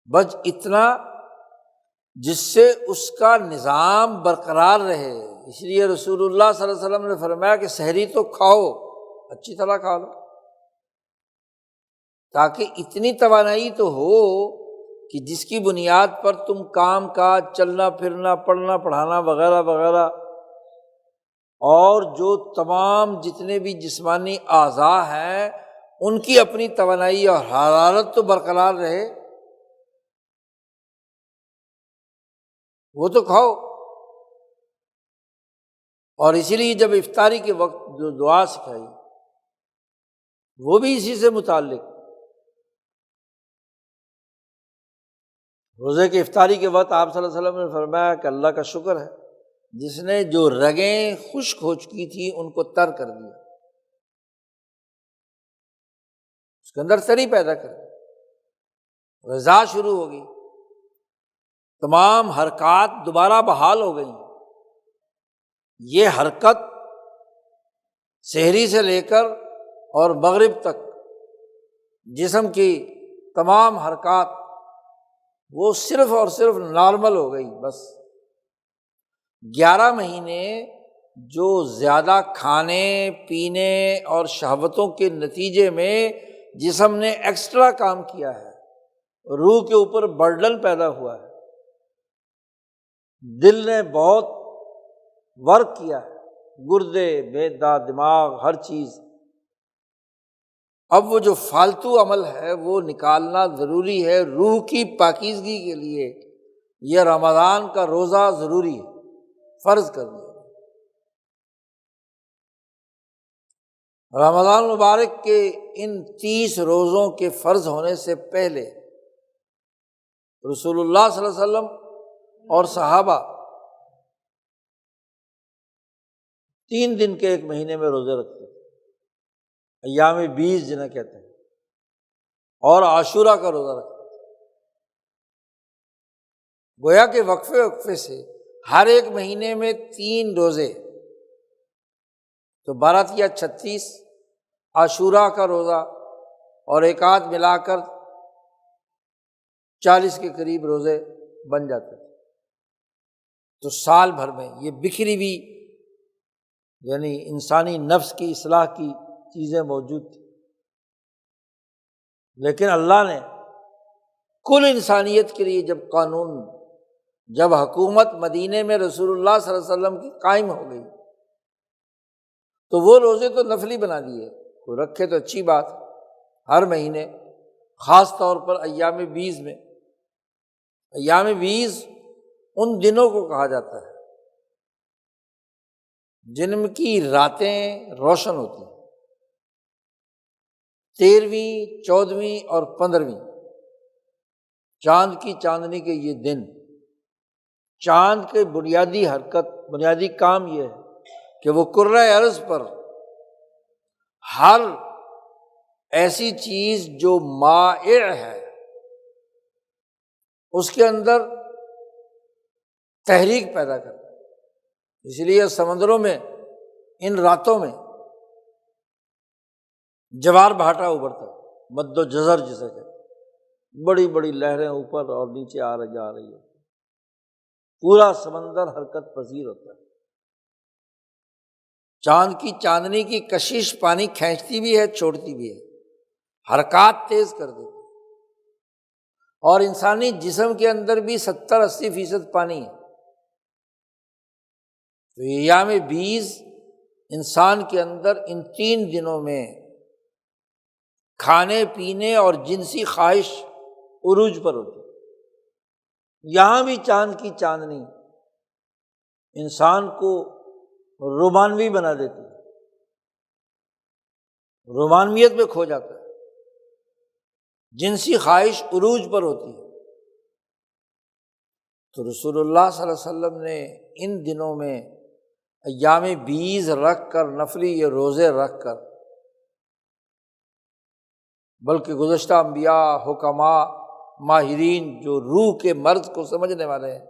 بس اتنا جس سے اس کا نظام برقرار رہے۔ اس لیے رسول اللہ صلی اللہ علیہ وسلم نے فرمایا کہ سحری تو کھاؤ، اچھی طرح کھا لو، تاکہ اتنی توانائی تو ہو کہ جس کی بنیاد پر تم کام کاج، چلنا پھرنا، پڑھنا پڑھانا وغیرہ وغیرہ، اور جو تمام جتنے بھی جسمانی اعضاء ہیں ان کی اپنی توانائی اور حرارت تو برقرار رہے، وہ تو کھاؤ۔ اور اسی لیے جب افطاری کے وقت جو دعا سکھائی وہ بھی اسی سے متعلق، روزے کی افطاری کے وقت آپ صلی اللہ علیہ وسلم نے فرمایا کہ اللہ کا شکر ہے جس نے جو رگیں خشک ہو چکی تھیں ان کو تر کر دیا، اس کے اندر تری پیدا کر دی، غذا شروع ہو گئی، تمام حرکات دوبارہ بحال ہو گئیں۔ یہ حرکت سحری سے لے کر اور مغرب تک جسم کی تمام حرکات وہ صرف اور صرف نارمل ہو گئی۔ بس 11 مہینے جو زیادہ کھانے پینے اور شہوتوں کے نتیجے میں جسم نے ایکسٹرا کام کیا ہے، روح کے اوپر برڈن پیدا ہوا ہے، دل نے بہت ورک کیا ہے، گردے، معدہ، دماغ، ہر چیز۔ اب وہ جو فالتو عمل ہے وہ نکالنا ضروری ہے روح کی پاکیزگی کے لیے۔ یہ رمضان کا روزہ ضروری ہے، فرض کر دیا۔ رمضان مبارک کے ان 30 روزوں کے فرض ہونے سے پہلے رسول اللہ صلی اللہ علیہ وسلم اور صحابہ 3 دن کے ایک مہینے میں روزے رکھتے تھے، ایام 20 جنہیں کہتے ہیں، اور عاشورہ کا روزہ رکھتے تھے۔ گویا کہ وقفے وقفے سے ہر ایک مہینے میں 3 روزے، تو 12 یا 36 عاشورہ کا روزہ اور ایک آدھ ملا کر 40 کے قریب روزے بن جاتے تھے۔ تو سال بھر میں یہ بکھری ہوئی یعنی انسانی نفس کی اصلاح کی چیزیں موجود تھیں، لیکن اللہ نے کل انسانیت کے لیے جب حکومت مدینے میں رسول اللہ صلی اللہ علیہ وسلم کی قائم ہو گئی تو وہ روزے تو نفلی بنا دیے، کوئی رکھے تو اچھی بات، ہر مہینے، خاص طور پر ایام 20 میں۔ ایام 20 ان دنوں کو کہا جاتا ہے جن کی راتیں روشن ہوتی ہیں، 13ویں، 14ویں اور 15ویں، چاند کی چاندنی کے یہ دن۔ چاند کے بنیادی کام یہ ہے کہ وہ کرۂ ارض پر ہر ایسی چیز جو مائع ہے اس کے اندر تحریک پیدا کرتا ہے۔ اس لیے سمندروں میں ان راتوں میں جوار بھاٹا ابھرتا ہے، مد و جزر جسے کہتے ہیں، بڑی بڑی لہریں اوپر اور نیچے جا رہی ہے، پورا سمندر حرکت پذیر ہوتا ہے۔ چاند کی چاندنی کی کشش پانی کھینچتی بھی ہے، چھوڑتی بھی ہے، حرکات تیز کر دیتی ہے۔ اور انسانی جسم کے اندر بھی 70-80% پانی ہے۔ تو ایام 20 انسان کے اندر ان 3 دنوں میں کھانے پینے اور جنسی خواہش عروج پر ہوتی ہے۔ یہاں بھی چاند کی چاندنی انسان کو رومانوی بنا دیتی ہے، رومانویت میں کھو جاتا ہے، جنسی خواہش عروج پر ہوتی ہے۔ تو رسول اللہ صلی اللہ علیہ وسلم نے ان دنوں میں ایام 20 رکھ کر، نفلی یہ روزے رکھ کر، بلکہ گزشتہ انبیاء، حکماء، ماہرین جو روح کے مرض کو سمجھنے والے ہیں،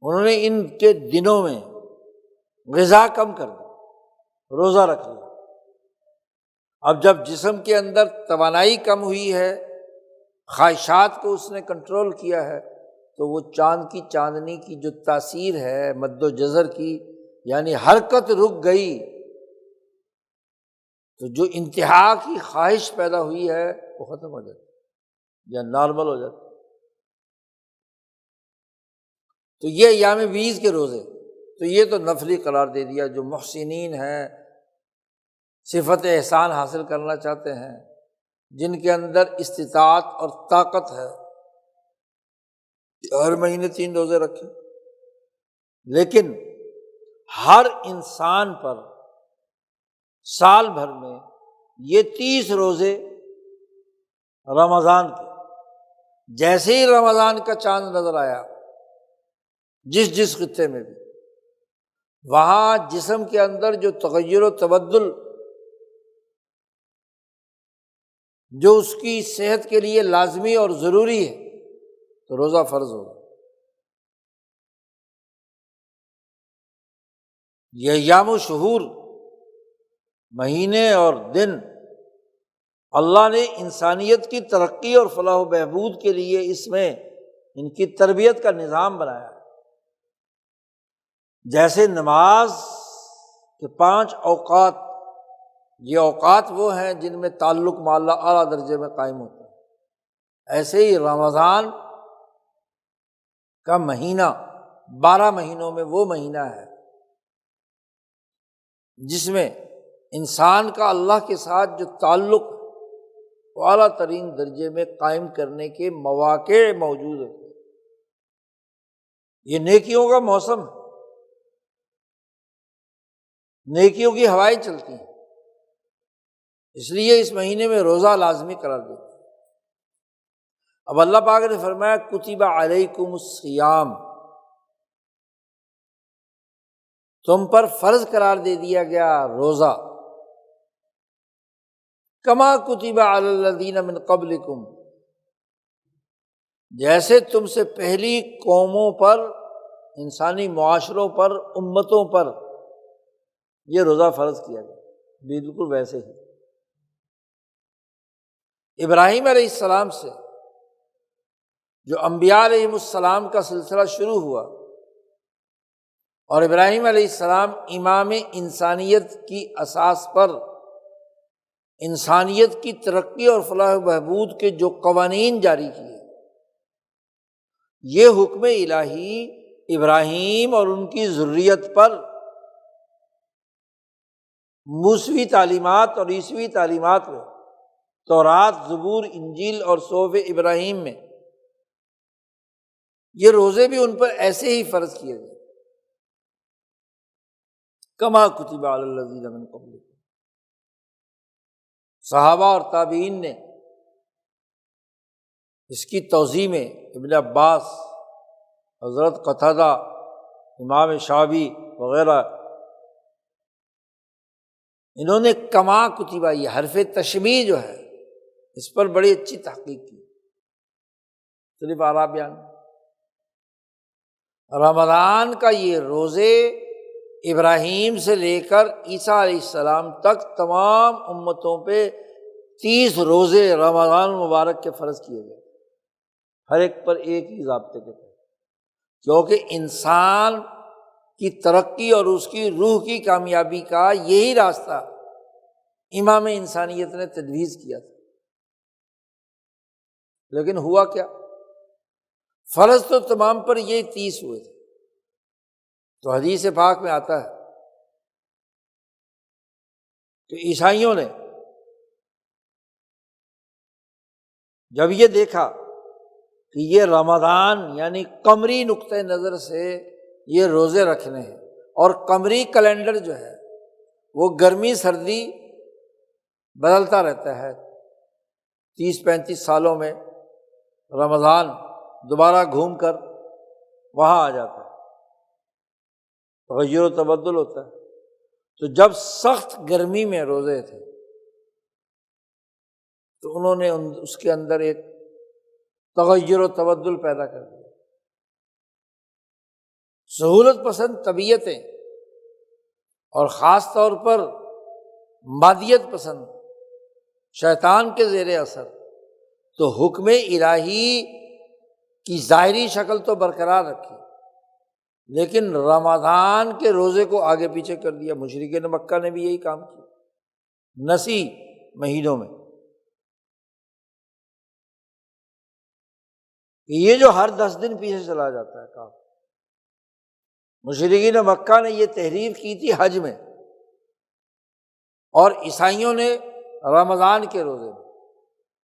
انہوں نے ان کے دنوں میں غذا کم کر دی، روزہ رکھ لیا۔ اب جب جسم کے اندر توانائی کم ہوئی ہے، خواہشات کو اس نے کنٹرول کیا ہے، تو وہ چاند کی چاندنی کی جو تاثیر ہے مد و جزر کی، یعنی حرکت رک گئی، تو جو انتہا کی خواہش پیدا ہوئی ہے وہ ختم ہو جاتی یا نارمل ہو جاتی۔ تو یہ ایام 20 کے روزے، تو یہ تو نفلی قرار دے دیا۔ جو محسنین ہیں، صفت احسان حاصل کرنا چاہتے ہیں، جن کے اندر استطاعت اور طاقت ہے، ہر مہینے 3 روزے رکھیں۔ لیکن ہر انسان پر سال بھر میں یہ 30 روزے رمضان کے، جیسے ہی رمضان کا چاند نظر آیا جس خطے میں بھی، وہاں جسم کے اندر جو تغیر و تبدل جو اس کی صحت کے لیے لازمی اور ضروری ہے، تو روزہ فرض ہوگا۔ یہ ایام و شہور، مہینے اور دن، اللہ نے انسانیت کی ترقی اور فلاح و بہبود کے لیے اس میں ان کی تربیت کا نظام بنایا ہے۔ جیسے نماز کے 5 اوقات، یہ اوقات وہ ہیں جن میں تعلق مع اللہ اعلیٰ درجے میں قائم ہوتا ہے، ایسے ہی رمضان کا مہینہ 12 مہینوں میں وہ مہینہ ہے جس میں انسان کا اللہ کے ساتھ جو تعلق وہ اعلیٰ ترین درجے میں قائم کرنے کے مواقع موجود ہیں۔ یہ نیکیوں کا موسم ہے، نیکیوں کی ہوائیں چلتی ہیں، اس لیے اس مہینے میں روزہ لازمی قرار دیتا ہے۔ اب اللہ پاک نے فرمایا کتب علیکم الصیام، تم پر فرض قرار دے دیا گیا روزہ، کما کتب علی الذین من قبلکم، جیسے تم سے پہلی قوموں پر، انسانی معاشروں پر، امتوں پر یہ روزہ فرض کیا گیا، بالکل ویسے ہی ابراہیم علیہ السلام سے جو انبیاء علیہم السلام کا سلسلہ شروع ہوا، اور ابراہیم علیہ السلام امام انسانیت کی اساس پر انسانیت کی ترقی اور فلاح و بہبود کے جو قوانین جاری کیے، یہ حکم الہی ابراہیم اور ان کی ذریت پر موسوی تعلیمات اور عیسوی تعلیمات میں، تورات، زبور، انجیل اور صحف ابراہیم میں یہ روزے بھی ان پر ایسے ہی فرض کیے گئے، کما کتب علی الذین من قبلکم۔ صحابہ اور تابعین نے اس کی توضیح میں ابن عباس، حضرت قتادہ، امام شعبی وغیرہ، انہوں نے کما کتبہ، یہ حرف تشبیہ جو ہے اس پر بڑی اچھی تحقیق کی، مختلف آراء بیان۔ رمضان کا یہ روزے ابراہیم سے لے کر عیسیٰ علیہ السلام تک تمام امتوں پہ 30 روزے رمضان مبارک کے فرض کیے گئے، ہر ایک پر ایک ہی ضابطے کے تحت، کیونکہ انسان کی ترقی اور اس کی روح کی کامیابی کا یہی راستہ امام انسانیت نے تجویز کیا تھا۔ لیکن ہوا کیا؟ فرض تو تمام پر یہ 30 ہوئے تھے، تو حدیث پاک میں آتا ہے کہ عیسائیوں نے جب یہ دیکھا کہ یہ رمضان یعنی قمری نقطۂ نظر سے یہ روزے رکھنے ہیں، اور قمری کیلنڈر جو ہے وہ گرمی سردی بدلتا رہتا ہے، 30-35 سالوں میں رمضان دوبارہ گھوم کر وہاں آ جاتا ہے، تغیر و تبدل ہوتا ہے۔ تو جب سخت گرمی میں روزے تھے تو انہوں نے اس کے اندر ایک تغیر و تبدل پیدا کر دیا۔ سہولت پسند طبیعتیں اور خاص طور پر مادیت پسند شیطان کے زیر اثر، تو حکم الہی کی ظاہری شکل تو برقرار رکھی، لیکن رمضان کے روزے کو آگے پیچھے کر دیا۔ مشرکین مکہ نے بھی یہی کام کیا نسی مہینوں میں، یہ جو ہر 10 دن پیچھے چلا جاتا ہے کام۔ مشرکین مکہ نے یہ تحریف کی تھی حج میں، اور عیسائیوں نے رمضان کے روزے میں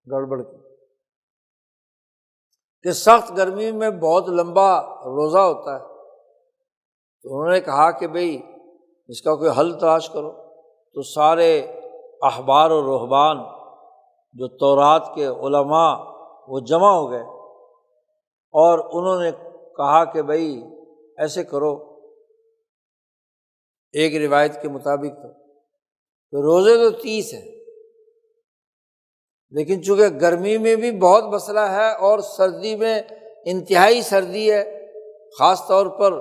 گڑبڑ کی کہ سخت گرمی میں بہت لمبا روزہ ہوتا ہے، تو انہوں نے کہا کہ بھئی اس کا کوئی حل تلاش کرو۔ تو سارے احبار و رہبان جو تورات کے علماء وہ جمع ہو گئے، اور انہوں نے کہا کہ بھئی ایسے کرو، ایک روایت کے مطابق تو روزے تو 30 ہیں، لیکن چونکہ گرمی میں بھی بہت مسئلہ ہے اور سردی میں انتہائی سردی ہے، خاص طور پر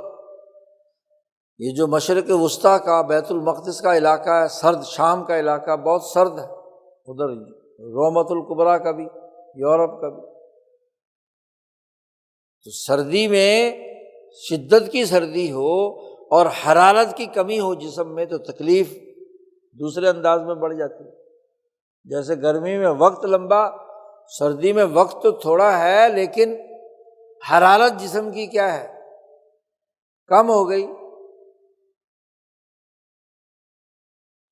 یہ جو مشرق وسطیٰ کا بیت المقدس کا علاقہ ہے، سرد شام کا علاقہ بہت سرد ہے، ادھر رومۃ الکبریٰ کا بھی، یورپ کا بھی۔ تو سردی میں شدت کی سردی ہو اور حرارت کی کمی ہو جسم میں تو تکلیف دوسرے انداز میں بڑھ جاتی ہے۔ جیسے گرمی میں وقت لمبا، سردی میں وقت تو تھوڑا ہے لیکن حرارت جسم کی کیا ہے، کم ہو گئی۔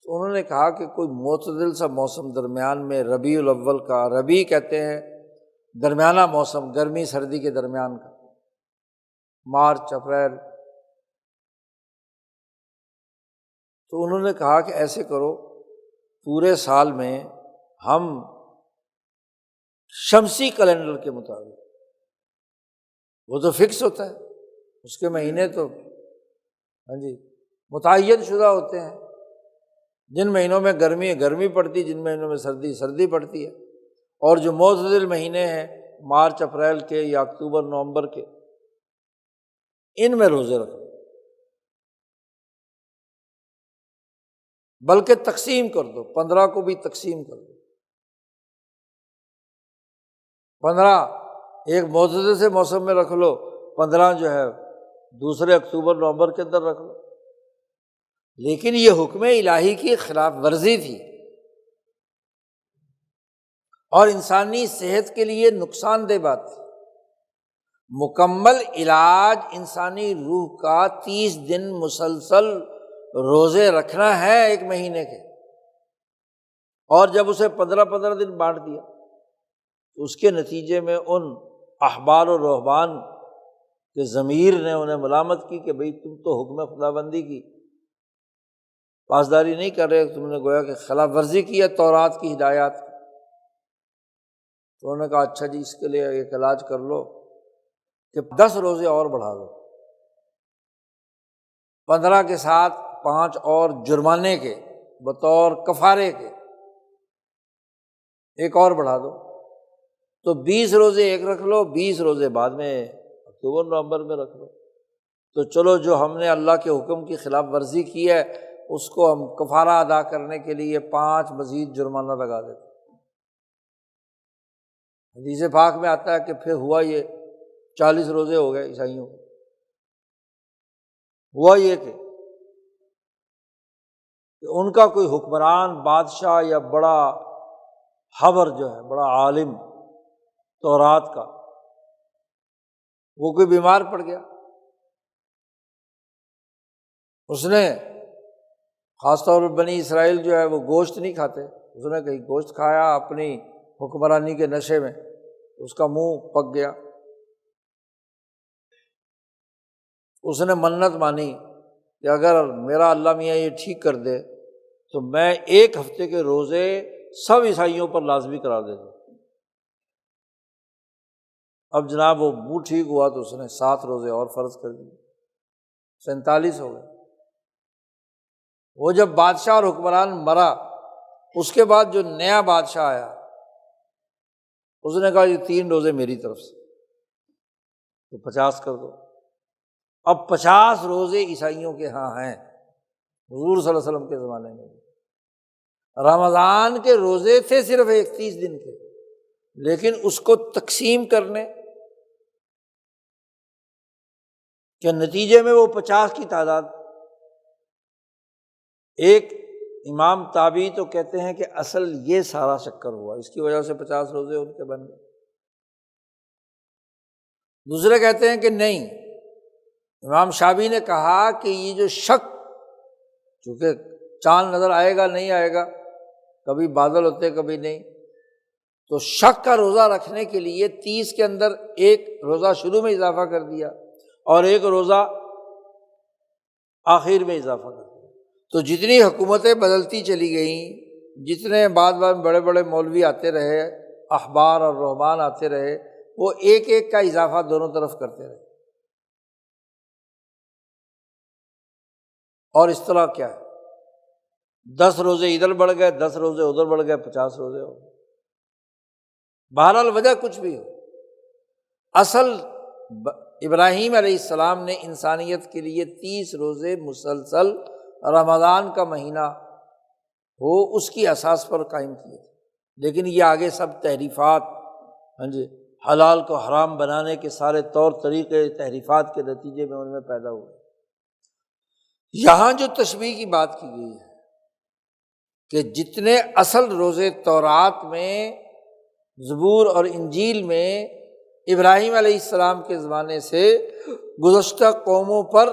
تو انہوں نے کہا کہ کوئی معتدل سا موسم درمیان میں، ربیع الاول کا، ربیع کہتے ہیں درمیانہ موسم، گرمی سردی کے درمیان کا، مارچ اپریل۔ تو انہوں نے کہا کہ ایسے کرو، پورے سال میں ہم شمسی کیلنڈر کے مطابق، وہ تو فکس ہوتا ہے، اس کے مہینے تو متعین شدہ ہوتے ہیں، جن مہینوں میں گرمی پڑتی، جن مہینوں میں سردی پڑتی ہے، اور جو معتدل مہینے ہیں مارچ اپریل کے یا اکتوبر نومبر کے، ان میں روزے رکھو، بلکہ تقسیم کر دو، 15 کو بھی تقسیم کر دو، 15 ایک معتدل سے موسم میں رکھ لو، 15 جو ہے دوسرے اکتوبر نومبر کے اندر رکھ لو۔ لیکن یہ حکم الہی کی خلاف ورزی تھی اور انسانی صحت کے لیے نقصان دہ بات تھی۔ مکمل علاج انسانی روح کا 30 دن مسلسل روزے رکھنا ہے ایک مہینے کے، اور جب اسے 15 دن بانٹ دیا تو اس کے نتیجے میں ان احبار و رہبان کے ضمیر نے انہیں ملامت کی کہ بھئی تم تو حکم خداوندی کی پاسداری نہیں کر رہے، تم نے گویا کہ خلاف ورزی کی ہے تورات کی ہدایات کی۔ تو انہوں نے کہا اچھا جی، اس کے لیے ایک علاج کر لو کہ 10 روزے اور بڑھا دو، 15 کے ساتھ 5 اور جرمانے کے بطور کفارے کے ایک اور بڑھا دو، تو 20 روزے ایک رکھ لو، 20 روزے بعد میں اکتوبر نومبر میں رکھ لو۔ تو چلو، جو ہم نے اللہ کے حکم کی خلاف ورزی کی ہے اس کو ہم کفارہ ادا کرنے کے لیے 5 مزید جرمانہ لگا دیتے۔ حدیث پاک میں آتا ہے کہ پھر ہوا یہ 40 روزے ہو گئے عیسائیوں کو۔ ہوا یہ کہ ان کا کوئی حکمران، بادشاہ یا بڑا حبر جو ہے، بڑا عالم تورات کا، وہ کوئی بیمار پڑ گیا، اس نے خاص طور پر بنی اسرائیل جو ہے وہ گوشت نہیں کھاتے، اس نے کہیں گوشت کھایا اپنی حکمرانی کے نشے میں، اس کا منہ پک گیا، اس نے منت مانی کہ اگر میرا اللہ میاں یہ ٹھیک کر دے تو میں 1 ہفتے کے روزے سب عیسائیوں پر لازمی قرار دے دوں۔ اب جناب وہ منہ ٹھیک ہوا تو اس نے 7 روزے اور فرض کر دیے، 47 ہو گئے۔ وہ جب بادشاہ اور حکمران مرا، اس کے بعد جو نیا بادشاہ آیا اس نے کہا یہ 3 روزے میری طرف سے، تو 50 کر دو۔ اب 50 روزے عیسائیوں کے ہاں ہیں، حضور صلی اللہ علیہ وسلم کے زمانے میں رمضان کے روزے تھے صرف 31 دن کے، لیکن اس کو تقسیم کرنے کے نتیجے میں وہ 50 کی تعداد۔ ایک امام تابعی تو کہتے ہیں کہ اصل یہ سارا چکر ہوا، اس کی وجہ سے 50 روزے ان کے بن گئے۔ دوسرے کہتے ہیں کہ نہیں، امام شافعی نے کہا کہ یہ جو شک، چونکہ چاند نظر آئے گا نہیں آئے گا، کبھی بادل ہوتے کبھی نہیں، تو شک کا روزہ رکھنے کے لیے 30 کے اندر ایک روزہ شروع میں اضافہ کر دیا اور ایک روزہ آخر میں اضافہ کر دیا۔ تو جتنی حکومتیں بدلتی چلی گئیں، جتنے بعد بڑے بڑے مولوی آتے رہے، احبار اور رہبان آتے رہے، وہ ایک ایک کا اضافہ دونوں طرف کرتے رہے، اور اس طرح کیا ہے 10 روزے ادھر بڑھ گئے، 10 روزے ادھر بڑھ گئے، 50 روزے ہو گئے۔ بہرحال وجہ کچھ بھی ہو، اصل ابراہیم علیہ السلام نے انسانیت کے لیے 30 روزے مسلسل رمضان کا مہینہ ہو اس کی اساس پر قائم کیے تھے، لیکن یہ آگے سب تحریفات، ہاں جی، حلال کو حرام بنانے کے سارے طور طریقے تحریفات کے نتیجے میں ان میں پیدا ہوئے۔ یہاں جو تشبیہ کی بات کی گئی ہے کہ جتنے اصل روزے تورات میں، زبور اور انجیل میں ابراہیم علیہ السلام کے زمانے سے گزشتہ قوموں پر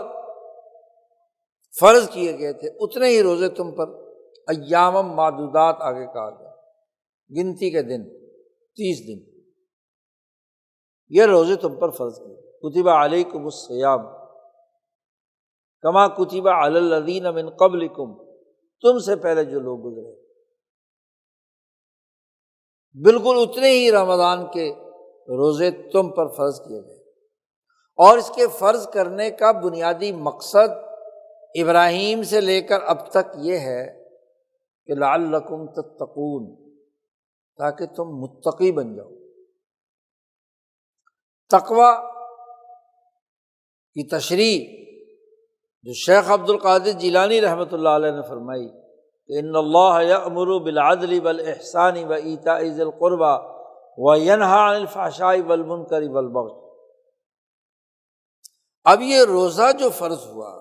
فرض کیے گئے تھے، اتنے ہی روزے تم پر ایام معدودات آگے کہا گیا، گنتی کے دن، 30 دن یہ روزے تم پر فرض کیے۔ کتب علیکم الصیام کما کتب علی الذین من قبلکم، تم سے پہلے جو لوگ گزرے، بالکل اتنے ہی رمضان کے روزے تم پر فرض کیے گئے۔ اور اس کے فرض کرنے کا بنیادی مقصد ابراہیم سے لے کر اب تک یہ ہے کہ لعلکم تتقون، تاکہ تم متقی بن جاؤ۔ تقویٰ کی تشریح جو شیخ عبد القادر جیلانی رحمۃ اللہ علیہ نے فرمائی کہ ان اللہ یأمر بالعدل والاحسان وایتاء ذی القربى وینہی عن الفحشاء والمنکر والبغی۔ اب یہ روزہ جو فرض ہوا،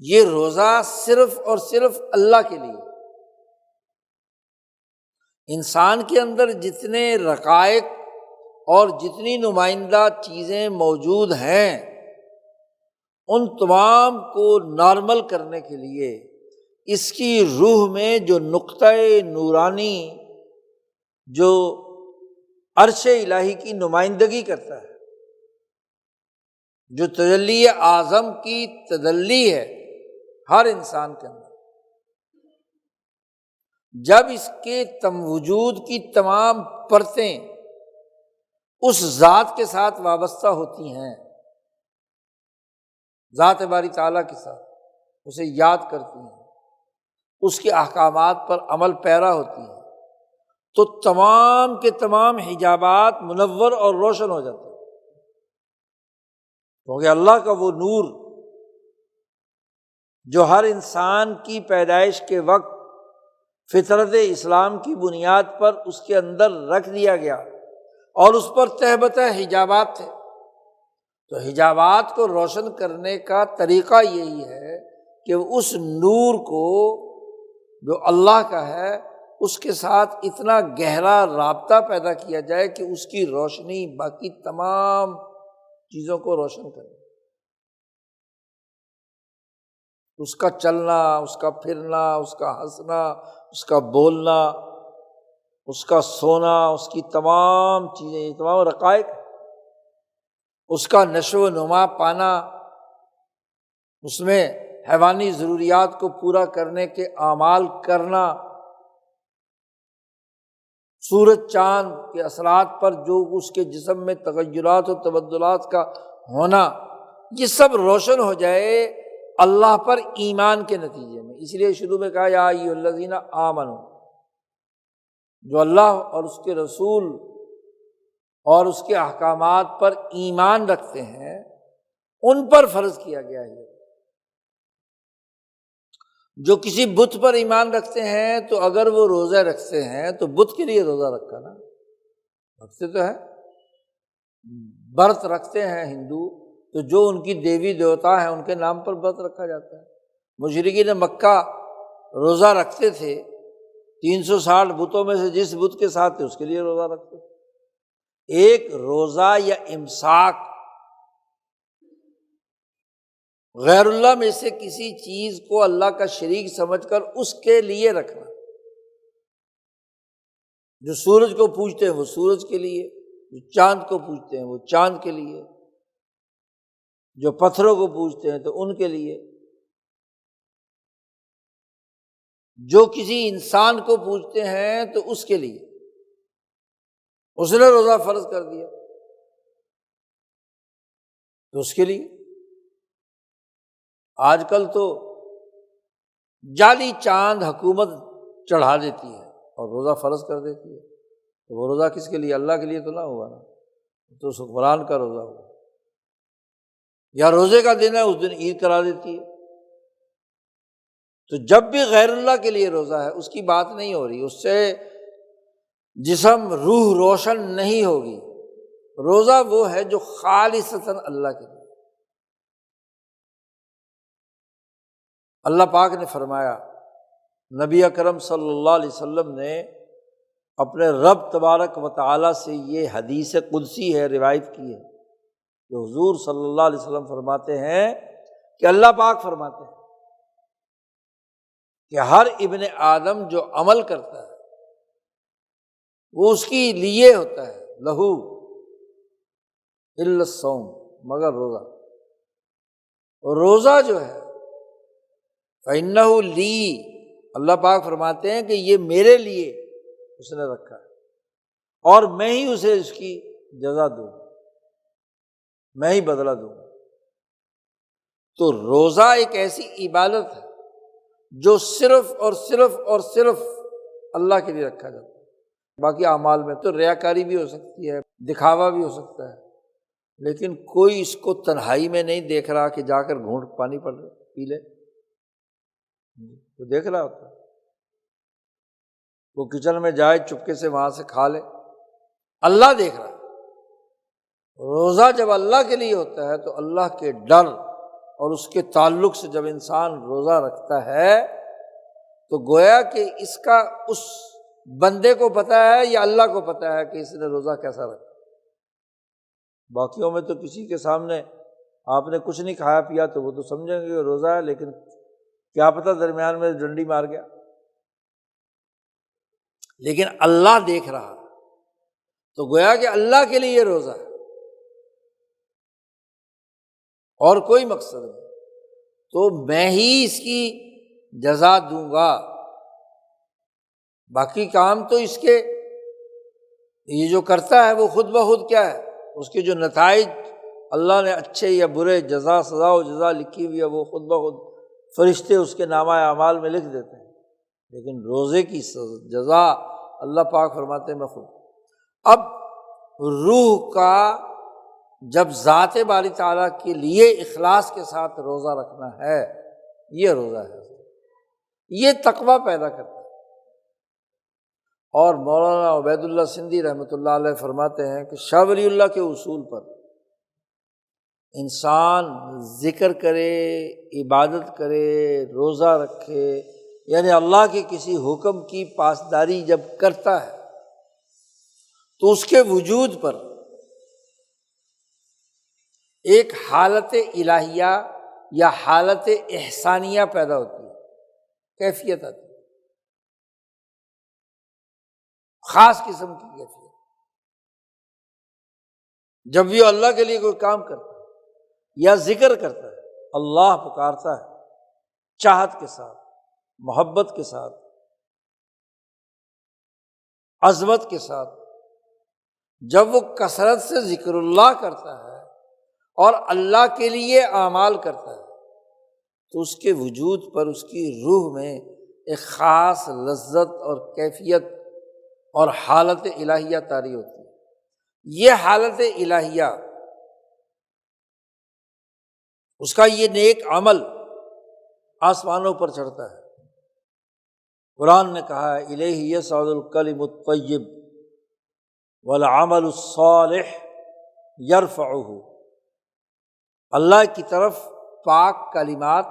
یہ روزہ صرف اور صرف اللہ کے لیے، انسان کے اندر جتنے رقائق اور جتنی نمائندہ چیزیں موجود ہیں ان تمام کو نارمل کرنے کے لیے اس کی روح میں جو نقطۂ نورانی جو عرش الہی کی نمائندگی کرتا ہے، جو تجلی اعظم کی تجلی ہے ہر انسان کے اندر، جب اس کے وجود کی تمام پرتیں اس ذات کے ساتھ وابستہ ہوتی ہیں، ذات باری تعالیٰ کے ساتھ اسے یاد کرتی ہیں، اس کے احکامات پر عمل پیرا ہوتی ہیں، تو تمام کے تمام حجابات منور اور روشن ہو جاتے ہیں، کیونکہ اللہ کا وہ نور جو ہر انسان کی پیدائش کے وقت فطرت اسلام کی بنیاد پر اس کے اندر رکھ دیا گیا اور اس پر تہ بتہ حجابات تھے، تو حجابات کو روشن کرنے کا طریقہ یہی ہے کہ اس نور کو جو اللہ کا ہے اس کے ساتھ اتنا گہرا رابطہ پیدا کیا جائے کہ اس کی روشنی باقی تمام چیزوں کو روشن کرے، اس کا چلنا، اس کا پھرنا، اس کا ہنسنا، اس کا بولنا، اس کا سونا، اس کی تمام چیزیں، یہ تمام رقائق، اس کا نشو و نما پانا، اس میں حیوانی ضروریات کو پورا کرنے کے اعمال کرنا، سورج چاند کے اثرات پر جو اس کے جسم میں تغیرات و تبدلات کا ہونا، یہ سب روشن ہو جائے اللہ پر ایمان کے نتیجے میں۔ اس لیے شروع میں کہا یا ایھا الذین آمنوا، جو اللہ اور اس کے رسول اور اس کے احکامات پر ایمان رکھتے ہیں ان پر فرض کیا گیا ہے۔ جو کسی بت پر ایمان رکھتے ہیں تو اگر وہ روزہ رکھتے ہیں تو بت کے لیے روزہ رکھا نا، رکھتے تو ہے، برت رکھتے ہیں ہندو تو جو ان کی دیوی دیوتا ہیں ان کے نام پر برت رکھا جاتا ہے۔ مشرکین مکہ روزہ رکھتے تھے، 360 بتوں میں سے جس بت کے ساتھ تھے اس کے لیے روزہ رکھتے تھے۔ ایک روزہ یا امساک غیر اللہ میں سے کسی چیز کو اللہ کا شریک سمجھ کر اس کے لیے رکھنا، جو سورج کو پوجتے ہیں وہ سورج کے لیے، جو چاند کو پوجتے ہیں وہ چاند کے لیے، جو پتھروں کو پوجتے ہیں تو ان کے لیے، جو کسی انسان کو پوجتے ہیں تو اس کے لیے اس نے روزہ فرض کر دیا تو اس کے لیے۔ آج کل تو جعلی چاند حکومت چڑھا دیتی ہے اور روزہ فرض کر دیتی ہے، تو وہ روزہ کس کے لیے؟ اللہ کے لیے تو نہ ہوا نا۔ تو حکمران کا روزہ ہوا، یا روزے کا دن ہے اس دن عید کرا دیتی ہے۔ تو جب بھی غیر اللہ کے لیے روزہ ہے اس کی بات نہیں ہو رہی، اس سے جسم روح روشن نہیں ہوگی۔ روزہ وہ ہے جو خالصتاً اللہ کے لیے۔ اللہ پاک نے فرمایا، نبی اکرم صلی اللہ علیہ وسلم نے اپنے رب تبارک و تعالیٰ سے یہ حدیث قدسی ہے روایت کی ہے کہ حضور صلی اللہ علیہ وسلم فرماتے ہیں کہ اللہ پاک فرماتے ہیں کہ ہر ابن آدم جو عمل کرتا ہے وہ اس کی لیے ہوتا ہے، لہو الا الصوم، مگر روزہ۔ اور روزہ جو ہے فإنہ لی، اللہ پاک فرماتے ہیں کہ یہ میرے لیے اس نے رکھا ہے اور میں ہی اسے اس کی جزا دوں، میں ہی بدلہ دوں۔ تو روزہ ایک ایسی عبادت ہے جو صرف اور صرف اور صرف اللہ کے لیے رکھا جاتا ہے۔ باقی اعمال میں تو ریاکاری بھی ہو سکتی ہے، دکھاوا بھی ہو سکتا ہے، لیکن کوئی اس کو تنہائی میں نہیں دیکھ رہا کہ جا کر گھونٹ پانی پی لے، تو دیکھ رہا ہوتا ہے، وہ کچن میں جائے چپکے سے وہاں سے کھا لے، اللہ دیکھ رہا ہے۔ روزہ جب اللہ کے لیے ہوتا ہے تو اللہ کے ڈر اور اس کے تعلق سے جب انسان روزہ رکھتا ہے تو گویا کہ اس کا اس بندے کو پتہ ہے یا اللہ کو پتہ ہے کہ اس نے روزہ کیسا رکھا۔ باقیوں میں تو کسی کے سامنے آپ نے کچھ نہیں کھایا پیا تو وہ تو سمجھیں گے کہ روزہ ہے، لیکن کیا پتہ درمیان میں ڈنڈی مار گیا، لیکن اللہ دیکھ رہا تو گویا کہ اللہ کے لیے روزہ ہے اور کوئی مقصد نہیں، تو میں ہی اس کی جزا دوں گا۔ باقی کام تو اس کے یہ جو کرتا ہے وہ خود بخود کیا ہے، اس کے جو نتائج اللہ نے اچھے یا برے جزا سزا و جزا لکھی ہوئی ہے وہ خود بخود فرشتے اس کے نامہ اعمال میں لکھ دیتے ہیں، لیکن روزے کی جزا اللہ پاک فرماتے ہیں میں خود۔ اب روح کا جب ذات باری تعالیٰ کے لیے اخلاص کے ساتھ روزہ رکھنا ہے، یہ روزہ ہے، یہ تقویٰ پیدا کرتا ہے۔ اور مولانا عبید اللہ سندھی رحمۃ اللہ علیہ فرماتے ہیں کہ شاہ ولی اللہ کے اصول پر انسان ذکر کرے، عبادت کرے، روزہ رکھے، یعنی اللہ کے کسی حکم کی پاسداری جب کرتا ہے تو اس کے وجود پر ایک حالت الہیہ یا حالت احسانیہ پیدا ہوتی ہے، کیفیت آتی ہے، خاص قسم کی کیفیت۔ جب بھی اللہ کے لیے کوئی کام کرتا ہے یا ذکر کرتا ہے، اللہ پکارتا ہے چاہت کے ساتھ، محبت کے ساتھ، عظمت کے ساتھ۔ جب وہ کثرت سے ذکر اللہ کرتا ہے اور اللہ کے لیے اعمال کرتا ہے تو اس کے وجود پر، اس کی روح میں ایک خاص لذت اور کیفیت اور حالت الہیہ طاری ہوتی ہے۔ یہ حالت الہیہ، اس کا یہ نیک عمل آسمانوں پر چڑھتا ہے۔ قرآن نے کہا ہے الیہ یصعد الکلم الطیب والعمل الصالح یرفعہ، اللہ کی طرف پاک کلمات،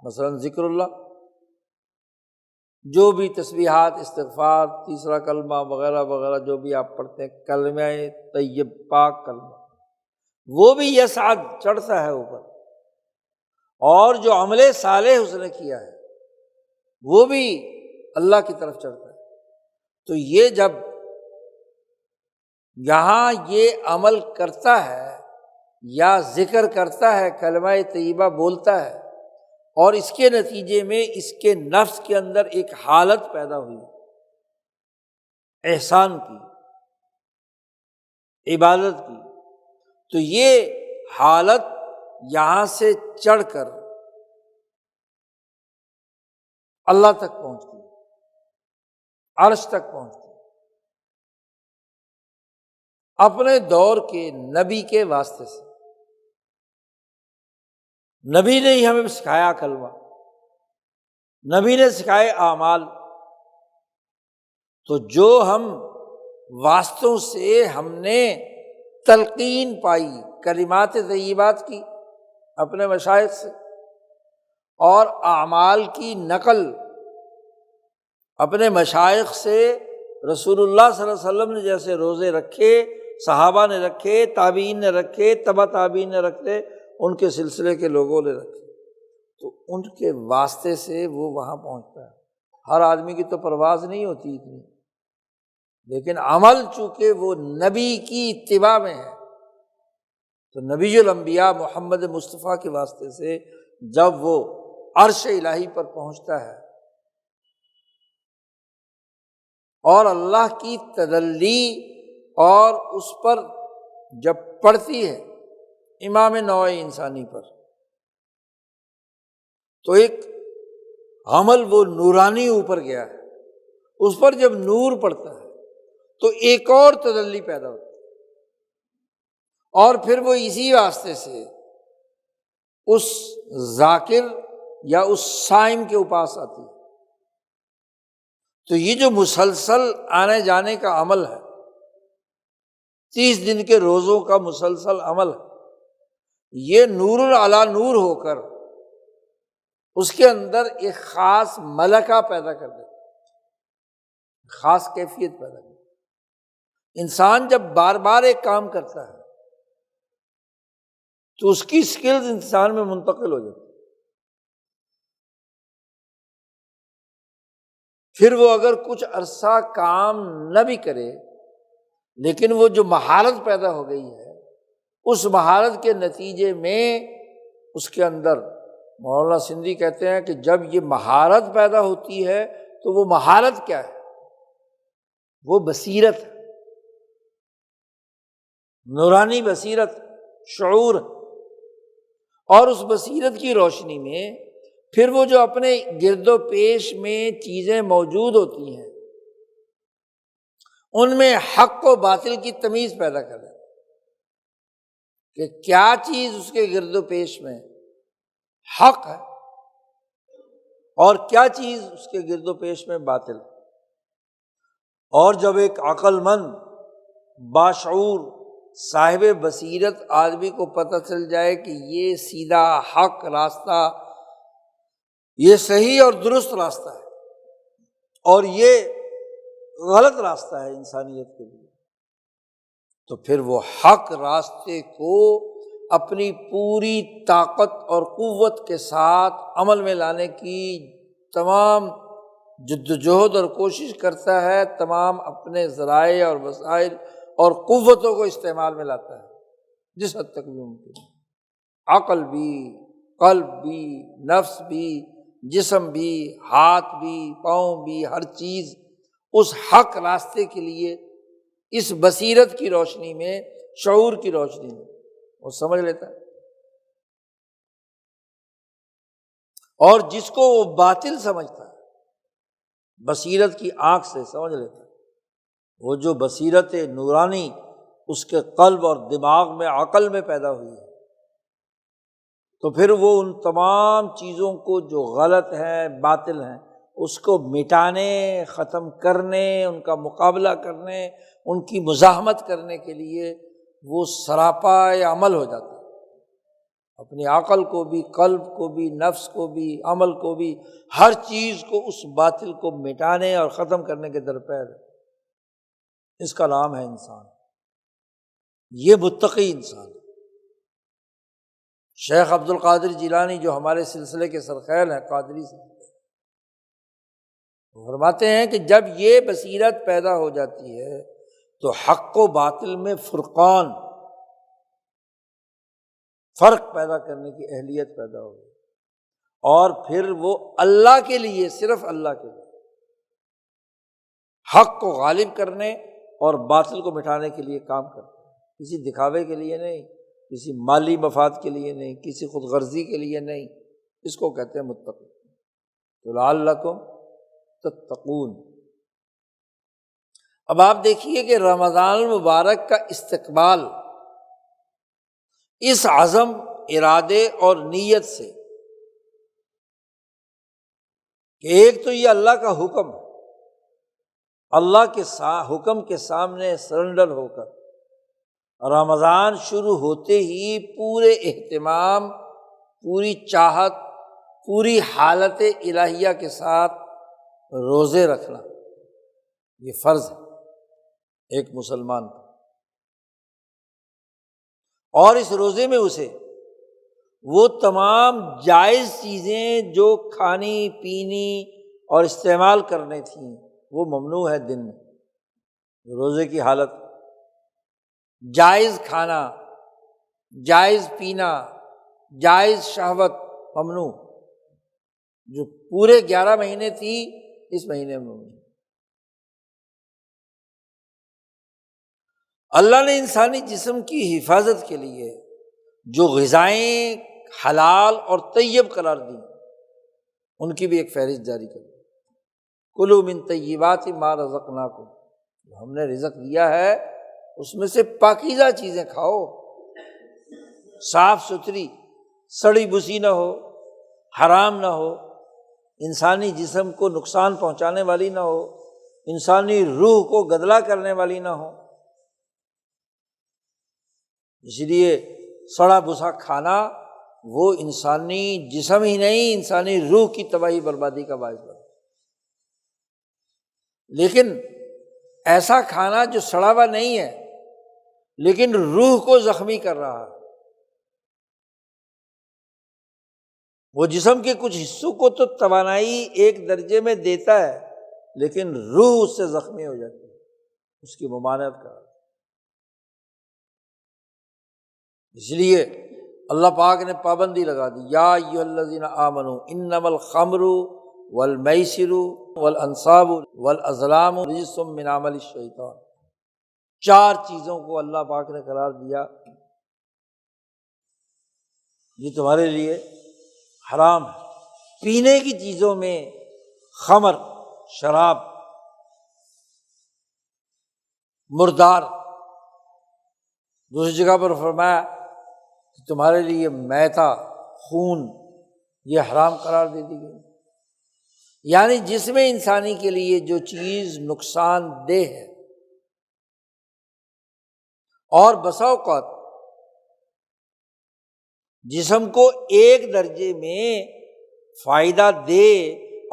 مثلاً ذکر اللہ، جو بھی تسبیحات، استغفار، تیسرا کلمہ وغیرہ وغیرہ جو بھی آپ پڑھتے ہیں، کلمہ طیب پاک کلمہ، وہ بھی یصعد چڑھتا ہے اوپر، اور جو عمل صالح اس نے کیا ہے وہ بھی اللہ کی طرف چڑھتا ہے۔ تو یہ جب یہاں یہ عمل کرتا ہے یا ذکر کرتا ہے، کلمہ طیبہ بولتا ہے، اور اس کے نتیجے میں اس کے نفس کے اندر ایک حالت پیدا ہوئی احسان کی، عبادت کی، تو یہ حالت یہاں سے چڑھ کر اللہ تک پہنچتی ہے، عرش تک پہنچتی ہے۔ اپنے دور کے نبی کے واسطے سے۔ نبی نے ہی ہمیں سکھایا کلمہ، نبی نے سکھائے اعمال، تو جو ہم واسطوں سے ہم نے تلقین پائی کلمات طیبات کی اپنے مشائخ سے، اور اعمال کی نقل اپنے مشائخ سے، رسول اللہ صلی اللہ علیہ وسلم نے جیسے روزے رکھے، صحابہ نے رکھے، تابعین نے رکھے، تبع تابعین نے رکھے، ان کے سلسلے کے لوگوں نے رکھے، تو ان کے واسطے سے وہ وہاں پہنچتا ہے۔ ہر آدمی کی تو پرواز نہیں ہوتی اتنی، لیکن عمل چونکہ وہ نبی کی اتباع میں ہے، تو نبی الانبیاء محمد مصطفیٰ کے واسطے سے جب وہ عرش الہی پر پہنچتا ہے اور اللہ کی تجلی اور اس پر جب پڑتی ہے امام نوع انسانی پر، تو ایک عمل وہ نورانی اوپر گیا ہے، اس پر جب نور پڑتا ہے تو ایک اور تجلی پیدا ہوتی ہے، اور پھر وہ اسی واسطے سے اس ذاکر یا اس صائم کے پاس آتی ہے۔ تو یہ جو مسلسل آنے جانے کا عمل ہے، 30 دن کے روزوں کا مسلسل عمل ہے، یہ نور علی نور ہو کر اس کے اندر ایک خاص ملکہ پیدا کر دیتا ہے، خاص کیفیت پیدا کرتا ہے۔ انسان جب بار بار ایک کام کرتا ہے تو اس کی سکلز انسان میں منتقل ہو جاتی ہے، پھر وہ اگر کچھ عرصہ کام نہ بھی کرے، لیکن وہ جو مہارت پیدا ہو گئی ہے، اس مہارت کے نتیجے میں اس کے اندر، مولانا سندھی کہتے ہیں کہ جب یہ مہارت پیدا ہوتی ہے تو وہ مہارت کیا ہے؟ وہ بصیرت ہے، نورانی بصیرت، شعور، اور اس بصیرت کی روشنی میں پھر وہ جو اپنے گرد و پیش میں چیزیں موجود ہوتی ہیں ان میں حق و باطل کی تمیز پیدا کر ہے کہ کیا چیز اس کے گرد و پیش میں حق ہے اور کیا چیز اس کے گرد و پیش میں باطل ہے۔ اور جب ایک عقل مند باشعور صاحب بصیرت آدمی کو پتہ چل جائے کہ یہ سیدھا حق راستہ، یہ صحیح اور درست راستہ ہے اور یہ غلط راستہ ہے انسانیت کے لیے، تو پھر وہ حق راستے کو اپنی پوری طاقت اور قوت کے ساتھ عمل میں لانے کی تمام جدوجہد اور کوشش کرتا ہے، تمام اپنے ذرائع اور وسائل اور قوتوں کو استعمال میں لاتا ہے جس حد تک بھی ممکن ہے، عقل بھی، قلب بھی، نفس بھی، جسم بھی، ہاتھ بھی، پاؤں بھی، ہر چیز اس حق راستے کے لیے اس بصیرت کی روشنی میں، شعور کی روشنی میں وہ سمجھ لیتا ہے۔ اور جس کو وہ باطل سمجھتا ہے بصیرت کی آنکھ سے سمجھ لیتا ہے، وہ جو بصیرت نورانی اس کے قلب اور دماغ میں، عقل میں پیدا ہوئی ہے، تو پھر وہ ان تمام چیزوں کو جو غلط ہیں، باطل ہیں، اس کو مٹانے، ختم کرنے، ان کا مقابلہ کرنے، ان کی مزاحمت کرنے کے لیے وہ سراپا عمل ہو جاتا ہے، اپنی عقل کو بھی، قلب کو بھی، نفس کو بھی، عمل کو بھی، ہر چیز کو اس باطل کو مٹانے اور ختم کرنے کے درپے ہے۔ اس کا نام ہے انسان، یہ متقی انسان۔ شیخ عبد القادر جیلانی جو ہمارے سلسلے کے سرخیل ہیں، قادری سے، فرماتے ہیں کہ جب یہ بصیرت پیدا ہو جاتی ہے تو حق و باطل میں فرق پیدا کرنے کی اہلیت پیدا ہو گئی، اور پھر وہ اللہ کے لیے، صرف اللہ کے لیے، حق کو غالب کرنے اور باطل کو مٹانے کے لیے کام کرتے ہیں، کسی دکھاوے کے لیے نہیں، کسی مالی مفاد کے لیے نہیں، کسی خود غرضی کے لیے نہیں، اس کو کہتے ہیں متقی۔ تو لعلکم تتقون۔ اب آپ دیکھیے کہ رمضان المبارک کا استقبال اس عزم، ارادے اور نیت سے کہ ایک تو یہ اللہ کا حکم، اللہ کے حکم کے سامنے سرنڈر ہو کر رمضان شروع ہوتے ہی پورے اہتمام، پوری چاہت، پوری حالت الہیہ کے ساتھ روزے رکھنا، یہ فرض ہے ایک مسلمان کا۔ اور اس روزے میں اسے وہ تمام جائز چیزیں جو کھانی پینی اور استعمال کرنے تھیں وہ ممنوع ہے دن میں، روزے کی حالت جائز کھانا، جائز پینا، جائز شہوت ممنوع، جو پورے 11 مہینے تھی اس مہینے میں ممنوع۔ اللہ نے انسانی جسم کی حفاظت کے لیے جو غذائیں حلال اور طیب قرار دی ان کی بھی ایک فہرست جاری کر دی، کلوا من طیبات ما رزقناکم، جو ہم نے رزق دیا ہے اس میں سے پاکیزہ چیزیں کھاؤ، صاف ستھری، سڑی بسی نہ ہو، حرام نہ ہو، انسانی جسم کو نقصان پہنچانے والی نہ ہو، انسانی روح کو گدلا کرنے والی نہ ہو۔ اس لیے سڑا بسا کھانا وہ انسانی جسم ہی نہیں، انسانی روح کی تباہی بربادی کا باعث بنتا۔ لیکن ایسا کھانا جو سڑا ہوا نہیں ہے لیکن روح کو زخمی کر رہا ہے، وہ جسم کے کچھ حصوں کو تو توانائی ایک درجے میں دیتا ہے لیکن روح اس سے زخمی ہو جاتی ہے، اس کی ممانعت کر۔ اس لیے اللہ پاک نے پابندی لگا دی، یا ایھا الذین آمنوا انما الخمر والمیسر والانصاب والازلام رجس من عمل الشیطان، 4 چیزوں کو اللہ پاک نے قرار دیا یہ تمہارے لیے حرام ہے۔ پینے کی چیزوں میں خمر، شراب، مردار، دوسری جگہ پر فرمایا کہ تمہارے لیے میتا، خون، یہ حرام قرار دے دی گئی۔ یعنی جس میں انسانی کے لیے جو چیز نقصان دہ ہے اور بسا اوقات جسم کو ایک درجے میں فائدہ دے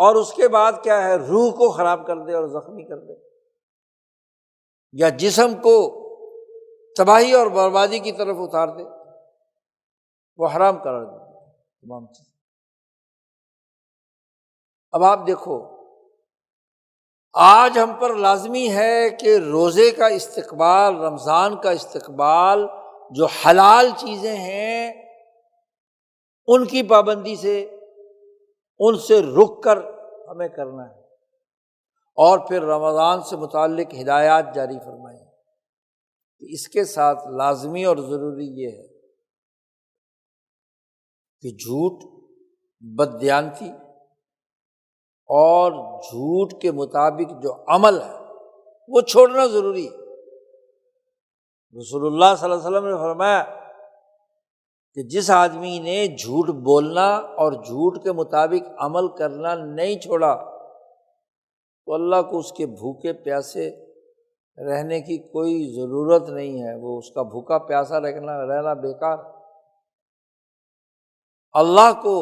اور اس کے بعد کیا ہے روح کو خراب کر دے اور زخمی کر دے، یا جسم کو تباہی اور بربادی کی طرف اتار دے، وہ حرام قرار دے تمام چیز۔ اب آپ دیکھو آج ہم پر لازمی ہے کہ روزے کا استقبال، رمضان کا استقبال جو حلال چیزیں ہیں ان کی پابندی سے، ان سے رک کر ہمیں کرنا ہے، اور پھر رمضان سے متعلق ہدایات جاری فرمائیں۔ اس کے ساتھ لازمی اور ضروری یہ ہے کہ جھوٹ، بددیانتی اور جھوٹ کے مطابق جو عمل ہے وہ چھوڑنا ضروری ہے۔ رسول اللہ صلی اللہ علیہ وسلم نے فرمایا کہ جس آدمی نے جھوٹ بولنا اور جھوٹ کے مطابق عمل کرنا نہیں چھوڑا تو اللہ کو اس کے بھوکے پیاسے رہنے کی کوئی ضرورت نہیں ہے، وہ اس کا بھوکا پیاسا رہنا بیکار۔ اللہ کو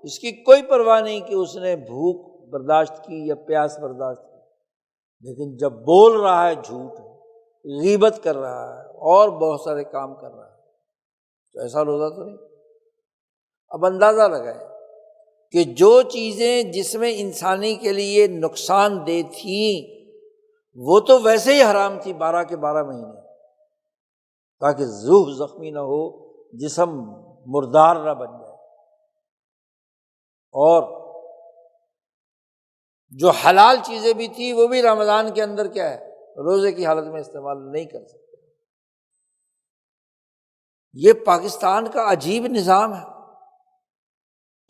اس کی کوئی پرواہ نہیں کہ اس نے بھوک برداشت کی یا پیاس برداشت کی، لیکن جب بول رہا ہے جھوٹ، غیبت کر رہا ہے اور بہت سارے کام کر رہا ہے تو ایسا روزہ تو نہیں۔ اب اندازہ لگائیں کہ جو چیزیں جس میں انسانی کے لیے نقصان دہ تھیں وہ تو ویسے ہی حرام تھی 12 کے 12 مہینے، تاکہ روح زخمی نہ ہو، جسم مردار نہ بن جائے، اور جو حلال چیزیں بھی تھی وہ بھی رمضان کے اندر کیا ہے روزے کی حالت میں استعمال نہیں کر سکتے۔ یہ پاکستان کا عجیب نظام ہے،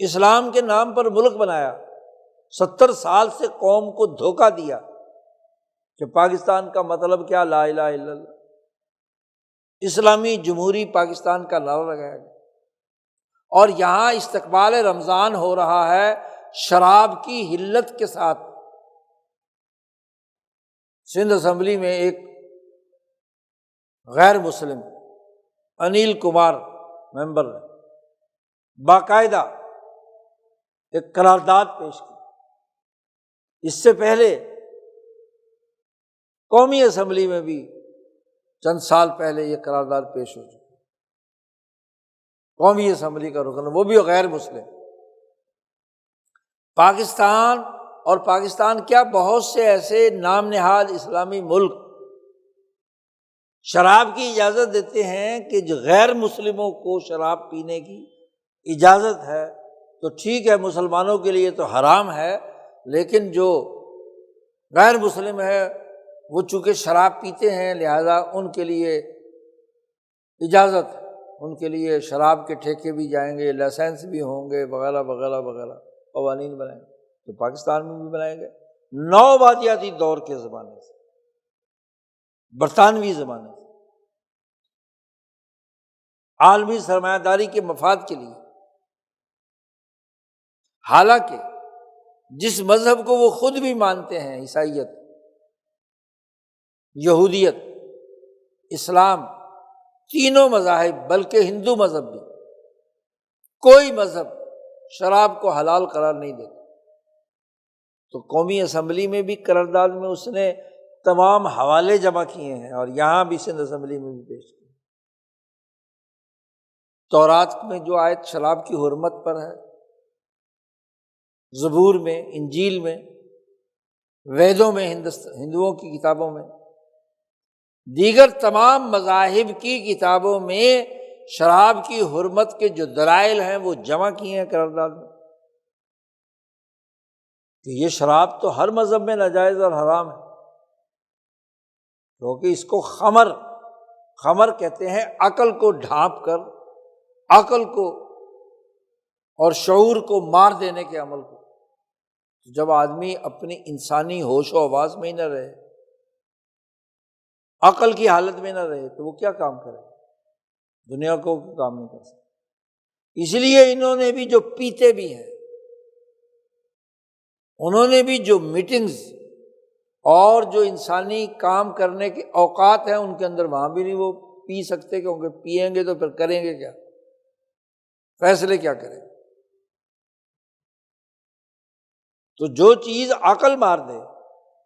اسلام کے نام پر ملک بنایا، 70 سال سے قوم کو دھوکہ دیا، کہ پاکستان کا مطلب کیا؟ لا الہ الا اللہ، اسلامی جمہوری پاکستان کا نعرہ لگایا گیا، اور یہاں استقبال رمضان ہو رہا ہے شراب کی حلت کے ساتھ۔ سندھ اسمبلی میں ایک غیر مسلم انیل کمار ممبر نے باقاعدہ ایک قرارداد پیش کی۔ اس سے پہلے قومی اسمبلی میں بھی چند سال پہلے یہ قرارداد پیش ہو چکی، قومی اسمبلی کا رکن، وہ بھی غیر مسلم۔ پاکستان اور پاکستان کیا بہت سے ایسے نام نہاد اسلامی ملک شراب کی اجازت دیتے ہیں کہ جو غیر مسلموں کو شراب پینے کی اجازت ہے، تو ٹھیک ہے مسلمانوں کے لیے تو حرام ہے، لیکن جو غیر مسلم ہے وہ چونکہ شراب پیتے ہیں لہذا ان کے لیے اجازت ہے، ان کے لیے شراب کے ٹھیکے بھی جائیں گے، لائسنس بھی ہوں گے، وغیرہ وغیرہ وغیرہ قوانین بنائیں گے۔ تو پاکستان میں بھی بنائیں گے، نوآبادیاتی دور کے زمانے سے، برطانوی زمانے سے، عالمی سرمایہ داری کے مفاد کے لیے۔ حالانکہ جس مذہب کو وہ خود بھی مانتے ہیں، عیسائیت، یہودیت، اسلام، تینوں مذاہب، بلکہ ہندو مذہب بھی، کوئی مذہب شراب کو حلال قرار نہیں دیتا۔ تو قومی اسمبلی میں بھی قرارداد میں اس نے تمام حوالے جمع کیے ہیں، اور یہاں بھی سندھ اسمبلی میں بھی پیش کیے۔ تورات میں جو آیت شراب کی حرمت پر ہے، زبور میں، انجیل میں، ویدوں میں، ہندوؤں کی کتابوں میں، دیگر تمام مذاہب کی کتابوں میں شراب کی حرمت کے جو دلائل ہیں وہ جمع کیے ہیں قرارداد میں، کہ یہ شراب تو ہر مذہب میں ناجائز اور حرام ہے، کیونکہ اس کو خمر کہتے ہیں عقل کو ڈھانپ کر، عقل کو اور شعور کو مار دینے کے عمل کو۔ جب آدمی اپنی انسانی ہوش و حواس میں ہی نہ رہے، عقل کی حالت میں نہ رہے، تو وہ کیا کام کرے؟ دنیا کو کام نہیں کر سکتا۔ اس لیے انہوں نے بھی جو پیتے بھی ہیں، انہوں نے بھی جو میٹنگز اور جو انسانی کام کرنے کے اوقات ہیں ان کے اندر، وہاں بھی نہیں وہ پی سکتے، کیونکہ پئیں گے تو پھر کریں گے کیا؟ فیصلے کیا کریں؟ تو جو چیز عقل مار دے،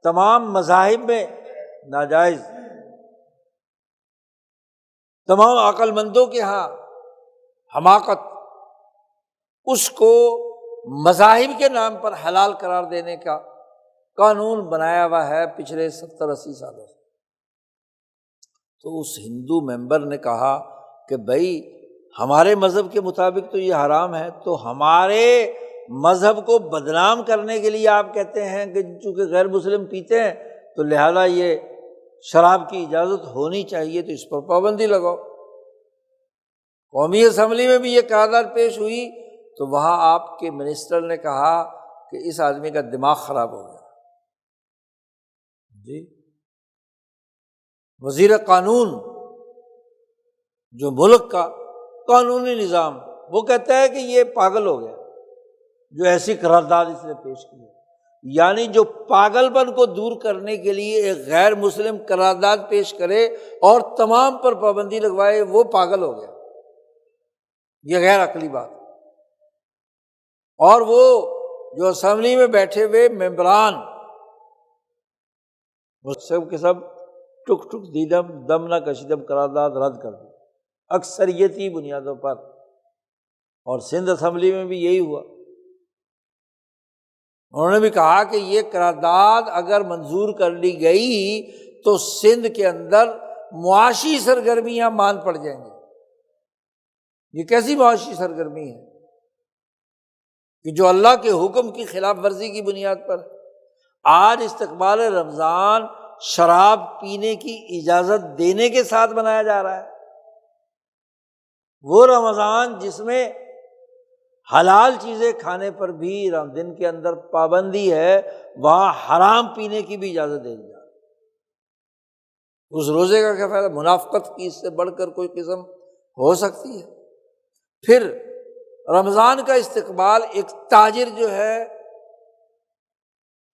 تمام مذاہب میں ناجائز، تمام عقل مندوں کے ہاں حماقت، اس کو مذاہب کے نام پر حلال قرار دینے کا قانون بنایا ہوا ہے پچھلے 70-80 سالوں سے۔ تو اس ہندو ممبر نے کہا کہ بھائی ہمارے مذہب کے مطابق تو یہ حرام ہے، تو ہمارے مذہب کو بدنام کرنے کے لیے آپ کہتے ہیں کہ چونکہ غیر مسلم پیتے ہیں تو لہذا یہ شراب کی اجازت ہونی چاہیے، تو اس پر پابندی لگاؤ۔ قومی اسمبلی میں بھی یہ قرارداد پیش ہوئی، تو وہاں آپ کے منسٹر نے کہا کہ اس آدمی کا دماغ خراب ہو گیا۔ جی، وزیر قانون جو ملک کا قانونی نظام، وہ کہتا ہے کہ یہ پاگل ہو گیا جو ایسی قرارداد اس نے پیش کی ہے۔ یعنی جو پاگل پن کو دور کرنے کے لیے ایک غیر مسلم قرارداد پیش کرے اور تمام پر پابندی لگوائے، وہ پاگل ہو گیا، یہ غیر عقلی بات۔ اور وہ جو اسمبلی میں بیٹھے ہوئے ممبران، وہ سب کے سب ٹک ٹک دیدم دم نہ کشیدم قرارداد رد کر دی اکثریتی بنیادوں پر، اور سندھ اسمبلی میں بھی یہی ہوا۔ انہوں نے بھی کہا کہ یہ قرارداد اگر منظور کر لی گئی تو سندھ کے اندر معاشی سرگرمیاں مان پڑ جائیں گی۔ یہ کیسی معاشی سرگرمی ہے کہ جو اللہ کے حکم کی خلاف ورزی کی بنیاد پر آج استقبال رمضان شراب پینے کی اجازت دینے کے ساتھ منایا جا رہا ہے۔ وہ رمضان جس میں حلال چیزیں کھانے پر بھی دن کے اندر پابندی ہے، وہاں حرام پینے کی بھی اجازت دے دی جائے۔ اس روزے کا کیا فائدہ؟ منافقت کی اس سے بڑھ کر کوئی قسم ہو سکتی ہے؟ پھر رمضان کا استقبال، ایک تاجر جو ہے،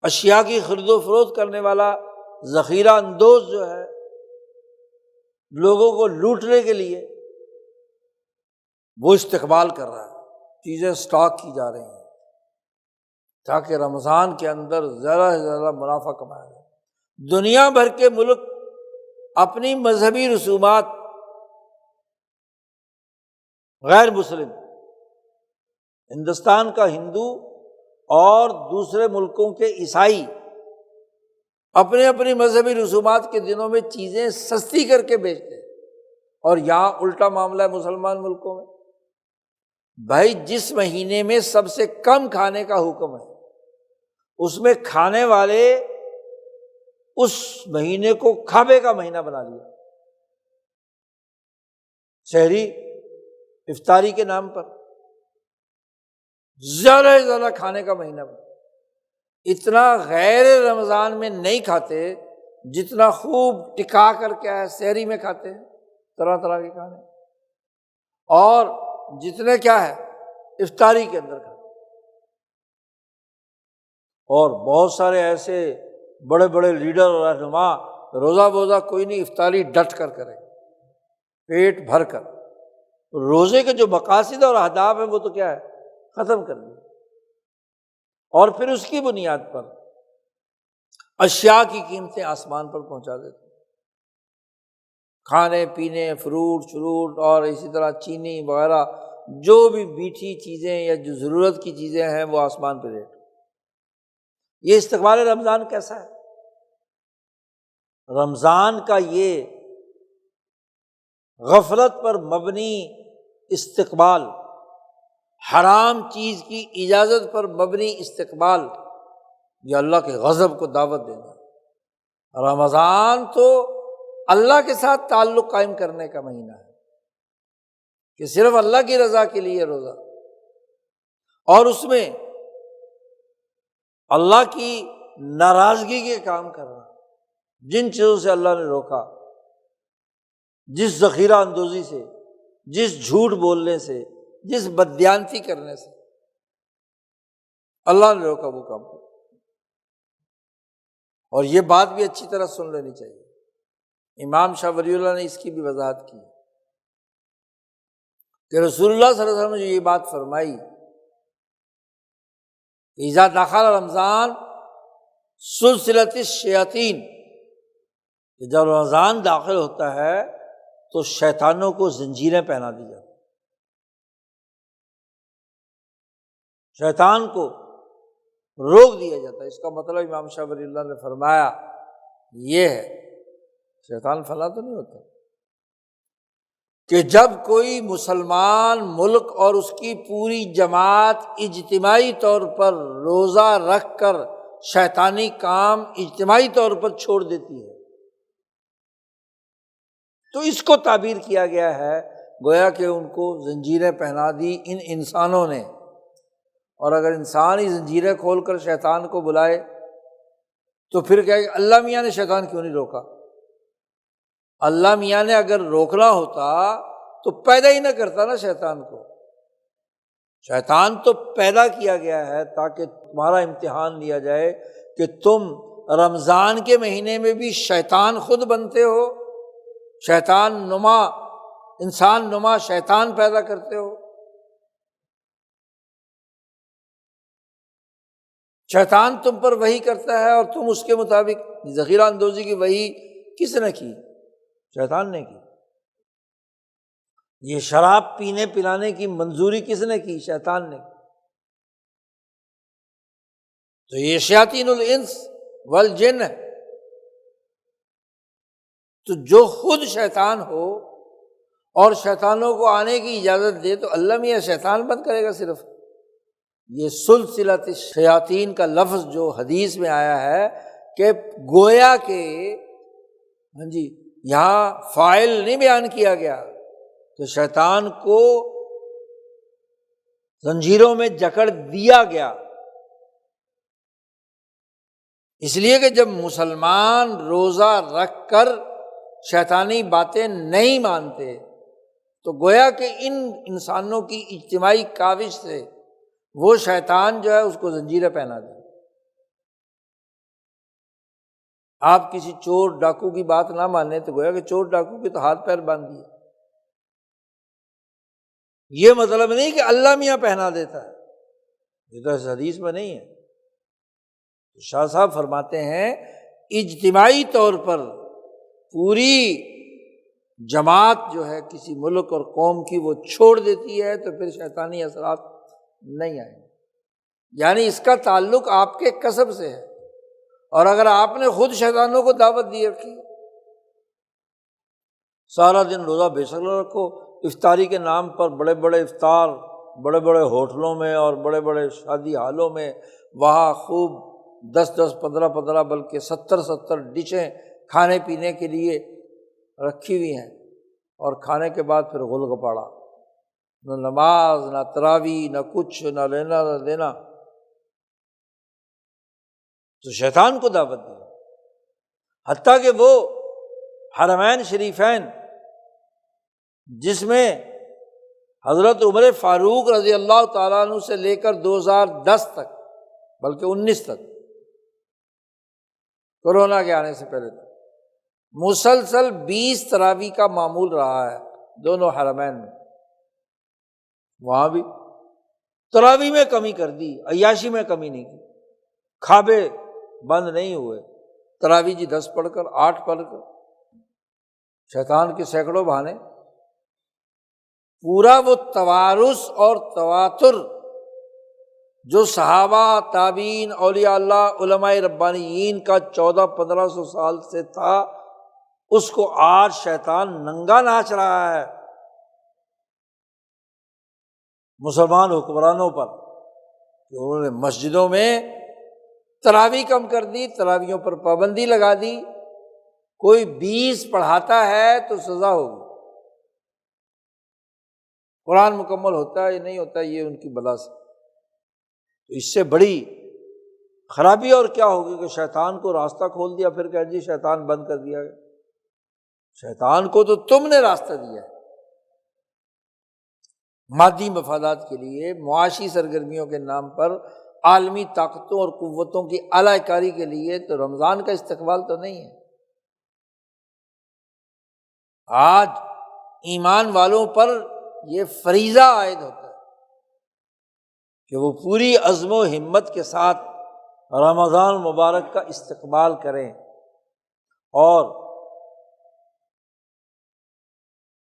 اشیاء کی خرید و فروخت کرنے والا، ذخیرہ اندوز جو ہے، لوگوں کو لوٹنے کے لیے وہ استقبال کر رہا ہے، چیزیں اسٹاک کی جا رہی ہیں تاکہ رمضان کے اندر زیادہ سے زیادہ منافع کمایا جائے۔ دنیا بھر کے ملک اپنی مذہبی رسومات، غیر مسلم، ہندوستان کا ہندو اور دوسرے ملکوں کے عیسائی اپنے اپنی مذہبی رسومات کے دنوں میں چیزیں سستی کر کے بیچتے ہیں، اور یہاں الٹا معاملہ ہے مسلمان ملکوں میں۔ بھائی جس مہینے میں سب سے کم کھانے کا حکم ہے، اس میں کھانے والے اس مہینے کو کھابے کا مہینہ بنا لیا، سحری افطاری کے نام پر زیادہ سے زیادہ کھانے کا مہینہ بنا۔ اتنا غیر رمضان میں نہیں کھاتے جتنا خوب ٹکا کر کے سحری میں کھاتے ہیں، طرح طرح کے کھانے، اور جتنے کیا ہے افطاری کے اندر کھاتے۔ اور بہت سارے ایسے بڑے بڑے لیڈر اور رہنما روزہ بوزہ کوئی نہیں، افطاری ڈٹ کر کرے، پیٹ بھر کر۔ روزے کے جو مقاصد اور اہداف ہیں وہ تو کیا ہے، ختم کر دیے، اور پھر اس کی بنیاد پر اشیاء کی قیمتیں آسمان پر پہنچا دیتے، کھانے پینے، فروٹ اور اسی طرح چینی وغیرہ جو بھی میٹھی چیزیں یا جو ضرورت کی چیزیں ہیں وہ آسمان پہ ریٹ۔ یہ استقبال رمضان کیسا ہے؟ رمضان کا یہ غفلت پر مبنی استقبال، حرام چیز کی اجازت پر مبنی استقبال، یہ اللہ کے غضب کو دعوت دینا۔ رمضان تو اللہ کے ساتھ تعلق قائم کرنے کا مہینہ ہے کہ صرف اللہ کی رضا کے لیے روزہ، اور اس میں اللہ کی ناراضگی کے کام کرنا، جن چیزوں سے اللہ نے روکا، جس ذخیرہ اندوزی سے، جس جھوٹ بولنے سے، جس بددیانتی کرنے سے اللہ نے روکا، وہ کام کرو۔ اور یہ بات بھی اچھی طرح سن لینی چاہیے، امام شاہ ولی اللہ نے اس کی بھی وضاحت کی کہ رسول اللہ صلی اللہ علیہ وسلم نے جو یہ بات فرمائی، اذا دخل رمضان سلسلۃ الشیاطین، کہ جب رمضان داخل ہوتا ہے تو شیطانوں کو زنجیریں پہنا دی جاتی، شیطان کو روک دیا جاتا ہے۔ اس کا مطلب امام شاہ ولی اللہ نے فرمایا یہ ہے، شیطان فنا تو نہیں ہوتا، کہ جب کوئی مسلمان ملک اور اس کی پوری جماعت اجتماعی طور پر روزہ رکھ کر شیطانی کام اجتماعی طور پر چھوڑ دیتی ہے، تو اس کو تعبیر کیا گیا ہے گویا کہ ان کو زنجیریں پہنا دی ان انسانوں نے۔ اور اگر انسان ہی زنجیریں کھول کر شیطان کو بلائے تو پھر کیا کہ اللہ میاں نے شیطان کیوں نہیں روکا؟ اللہ میاں نے اگر روکنا ہوتا تو پیدا ہی نہ کرتا نا شیطان کو۔ شیطان تو پیدا کیا گیا ہے تاکہ تمہارا امتحان لیا جائے کہ تم رمضان کے مہینے میں بھی شیطان خود بنتے ہو، شیطان نما، انسان نما شیطان پیدا کرتے ہو۔ شیطان تم پر وحی کرتا ہے اور تم اس کے مطابق ذخیرہ اندوزی کی وحی کس نے کی؟ شیطان نے کی۔ یہ شراب پینے پلانے کی منظوری کس نے کی؟ شیطان نے کی۔ تو یہ شیاطین الانس والجن ہے۔ تو جو خود شیطان ہو اور شیطانوں کو آنے کی اجازت دے تو اللہ میاں شیطان بند کرے گا صرف؟ یہ سلسلۃ الشیاطین کا لفظ جو حدیث میں آیا ہے کہ گویا کہ یہاں فاعل نہیں بیان کیا گیا کہ شیطان کو زنجیروں میں جکڑ دیا گیا، اس لیے کہ جب مسلمان روزہ رکھ کر شیطانی باتیں نہیں مانتے، تو گویا کہ ان انسانوں کی اجتماعی کاوش سے وہ شیطان جو ہے اس کو زنجیریں پہنا دے۔ آپ کسی چور ڈاکو کی بات نہ مانیں تو گویا کہ چور ڈاکو کے تو ہاتھ پیر باندھ دیے۔ یہ مطلب نہیں کہ اللہ میاں پہنا دیتا ہے، یہ تو اس حدیث میں نہیں ہے۔ شاہ صاحب فرماتے ہیں اجتماعی طور پر پوری جماعت جو ہے کسی ملک اور قوم کی وہ چھوڑ دیتی ہے تو پھر شیطانی اثرات نہیں آئیں گے، یعنی اس کا تعلق آپ کے کسب سے ہے۔ اور اگر آپ نے خود شیطانوں کو دعوت دی رکھی، سارا دن روزہ بے شکل رکھو، افطاری کے نام پر بڑے بڑے افطار بڑے بڑے ہوٹلوں میں اور بڑے بڑے شادی ہالوں میں، وہاں خوب 10 15 15 بلکہ 70 ڈشیں کھانے پینے کے لیے رکھی ہوئی ہیں، اور کھانے کے بعد پھر غل گپاڑا، نہ نماز نہ تراویح نہ کچھ، نہ لینا نہ دینا۔ تو شیطان کو دعوت دی، حتیٰ کہ وہ حرمین شریفین جس میں حضرت عمر فاروق رضی اللہ تعالیٰ عنہ سے لے کر 2010 تک بلکہ 19 تک، کورونا کے آنے سے پہلے تک مسلسل 20 تراویح کا معمول رہا ہے دونوں حرمین میں۔ وہاں بھی تراویح میں کمی کر دی، عیاشی میں کمی نہیں کی، کھابے بند نہیں ہوئے، تراویح جی 10 پڑھ کر 8 پڑھ کر، شیطان کے سینکڑوں بہانے۔ پورا وہ توارث اور تواتر جو صحابہ تابعین اولیاء اللہ علماء ربانیین کا 1400-1500 سال سے تھا، اس کو آج شیطان ننگا ناچ رہا ہے مسلمان حکمرانوں پر، کہ انہوں نے مسجدوں میں تراویح کم کر دی، تراویحوں پر پابندی لگا دی، کوئی 20 پڑھاتا ہے تو سزا ہوگی، قرآن مکمل ہوتا ہے یا نہیں ہوتا یہ ان کی بلا سے۔ تو اس سے بڑی خرابی اور کیا ہوگی کہ شیطان کو راستہ کھول دیا، پھر کہ جی شیطان بند کر دیا گیا۔ شیطان کو تو تم نے راستہ دیا ہے، مادی مفادات کے لیے، معاشی سرگرمیوں کے نام پر، عالمی طاقتوں اور قوتوں کی اعلی کاری کے لیے، تو رمضان کا استقبال تو نہیں ہے۔ آج ایمان والوں پر یہ فریضہ عائد ہوتا ہے کہ وہ پوری عزم و ہمت کے ساتھ رمضان مبارک کا استقبال کریں، اور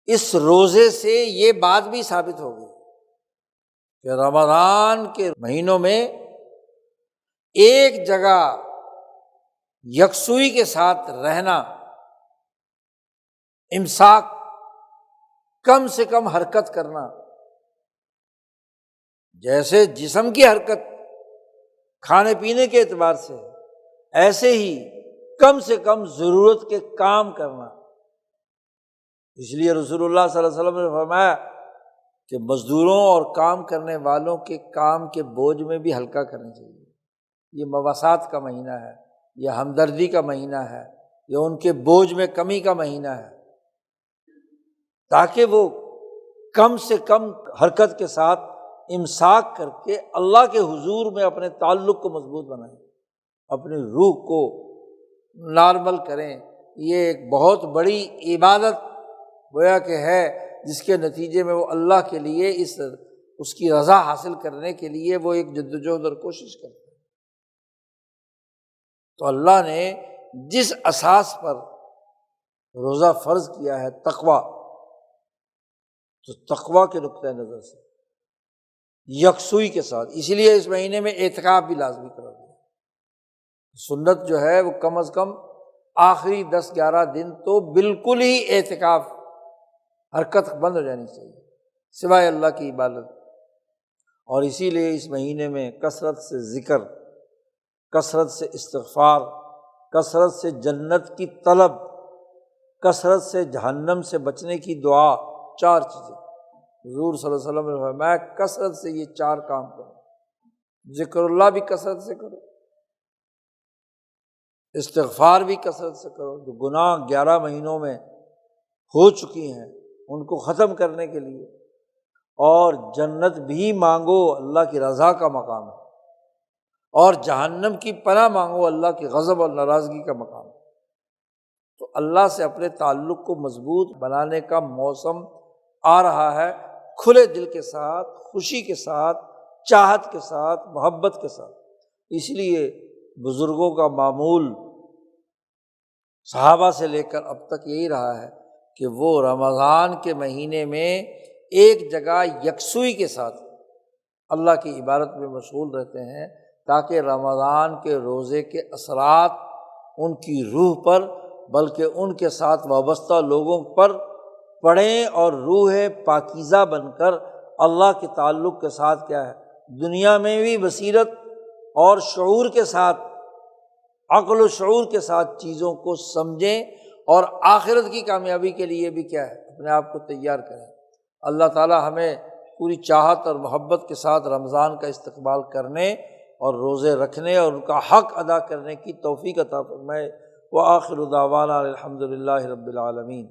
اس روزے سے یہ بات بھی ثابت ہوگی کہ رمضان کے مہینوں میں ایک جگہ یکسوئی کے ساتھ رہنا، امساک، کم سے کم حرکت کرنا، جیسے جسم کی حرکت کھانے پینے کے اعتبار سے، ایسے ہی کم سے کم ضرورت کے کام کرنا۔ اس لیے رسول اللہ صلی اللہ علیہ وسلم نے فرمایا کہ مزدوروں اور کام کرنے والوں کے کام کے بوجھ میں بھی ہلکا کرنا چاہیے۔ یہ مواسات کا مہینہ ہے، یہ ہمدردی کا مہینہ ہے، یہ ان کے بوجھ میں کمی کا مہینہ ہے، تاکہ وہ کم سے کم حرکت کے ساتھ امساک کر کے اللہ کے حضور میں اپنے تعلق کو مضبوط بنائیں، اپنی روح کو نارمل کریں۔ یہ ایک بہت بڑی عبادت گویا کہ ہے، جس کے نتیجے میں وہ اللہ کے لیے اس کی رضا حاصل کرنے کے لیے وہ ایک جدوجہد اور کوشش کرتے ہیں۔ تو اللہ نے جس اساس پر روزہ فرض کیا ہے، تقویٰ، تو تقویٰ کے نقطۂ نظر سے یکسوئی کے ساتھ، اسی لیے اس مہینے میں اعتکاف بھی لازمی کرا دیا۔ سنت جو ہے وہ کم از کم آخری 10-11 دن تو بالکل ہی اعتکاف، حرکت بند ہو جانی چاہیے سوائے اللہ کی عبادت۔ اور اسی لیے اس مہینے میں کثرت سے ذکر، کثرت سے استغفار، کثرت سے جنت کی طلب، کثرت سے جہنم سے بچنے کی دعا، 4 چیزیں حضور صلی اللہ علیہ وسلم نے فرمایا کثرت سے یہ 4 کام کرو۔ ذکر اللہ بھی کثرت سے کرو، استغفار بھی کثرت سے کرو، جو گناہ 11 مہینوں میں ہو چکی ہیں ان کو ختم کرنے کے لیے، اور جنت بھی مانگو، اللہ کی رضا کا مقام ہے، اور جہنم کی پناہ مانگو، اللہ کی غضب اور ناراضگی کا مقام ہے۔ تو اللہ سے اپنے تعلق کو مضبوط بنانے کا موسم آ رہا ہے، کھلے دل کے ساتھ، خوشی کے ساتھ، چاہت کے ساتھ، محبت کے ساتھ۔ اس لیے بزرگوں کا معمول صحابہ سے لے کر اب تک یہی رہا ہے کہ وہ رمضان کے مہینے میں ایک جگہ یکسوئی کے ساتھ اللہ کی عبادت میں مشغول رہتے ہیں، تاکہ رمضان کے روزے کے اثرات ان کی روح پر بلکہ ان کے ساتھ وابستہ لوگوں پر پڑھیں، اور روح پاکیزہ بن کر اللہ کے تعلق کے ساتھ کیا ہے، دنیا میں بھی بصیرت اور شعور کے ساتھ، عقل و شعور کے ساتھ چیزوں کو سمجھیں، اور آخرت کی کامیابی کے لیے بھی کیا ہے، اپنے آپ کو تیار کریں۔ اللہ تعالی ہمیں پوری چاہت اور محبت کے ساتھ رمضان کا استقبال کرنے اور روزے رکھنے اور ان کا حق ادا کرنے کی توفیق عطا فرمائے۔ وآخر دعوانا الحمد للہ رب العالمین۔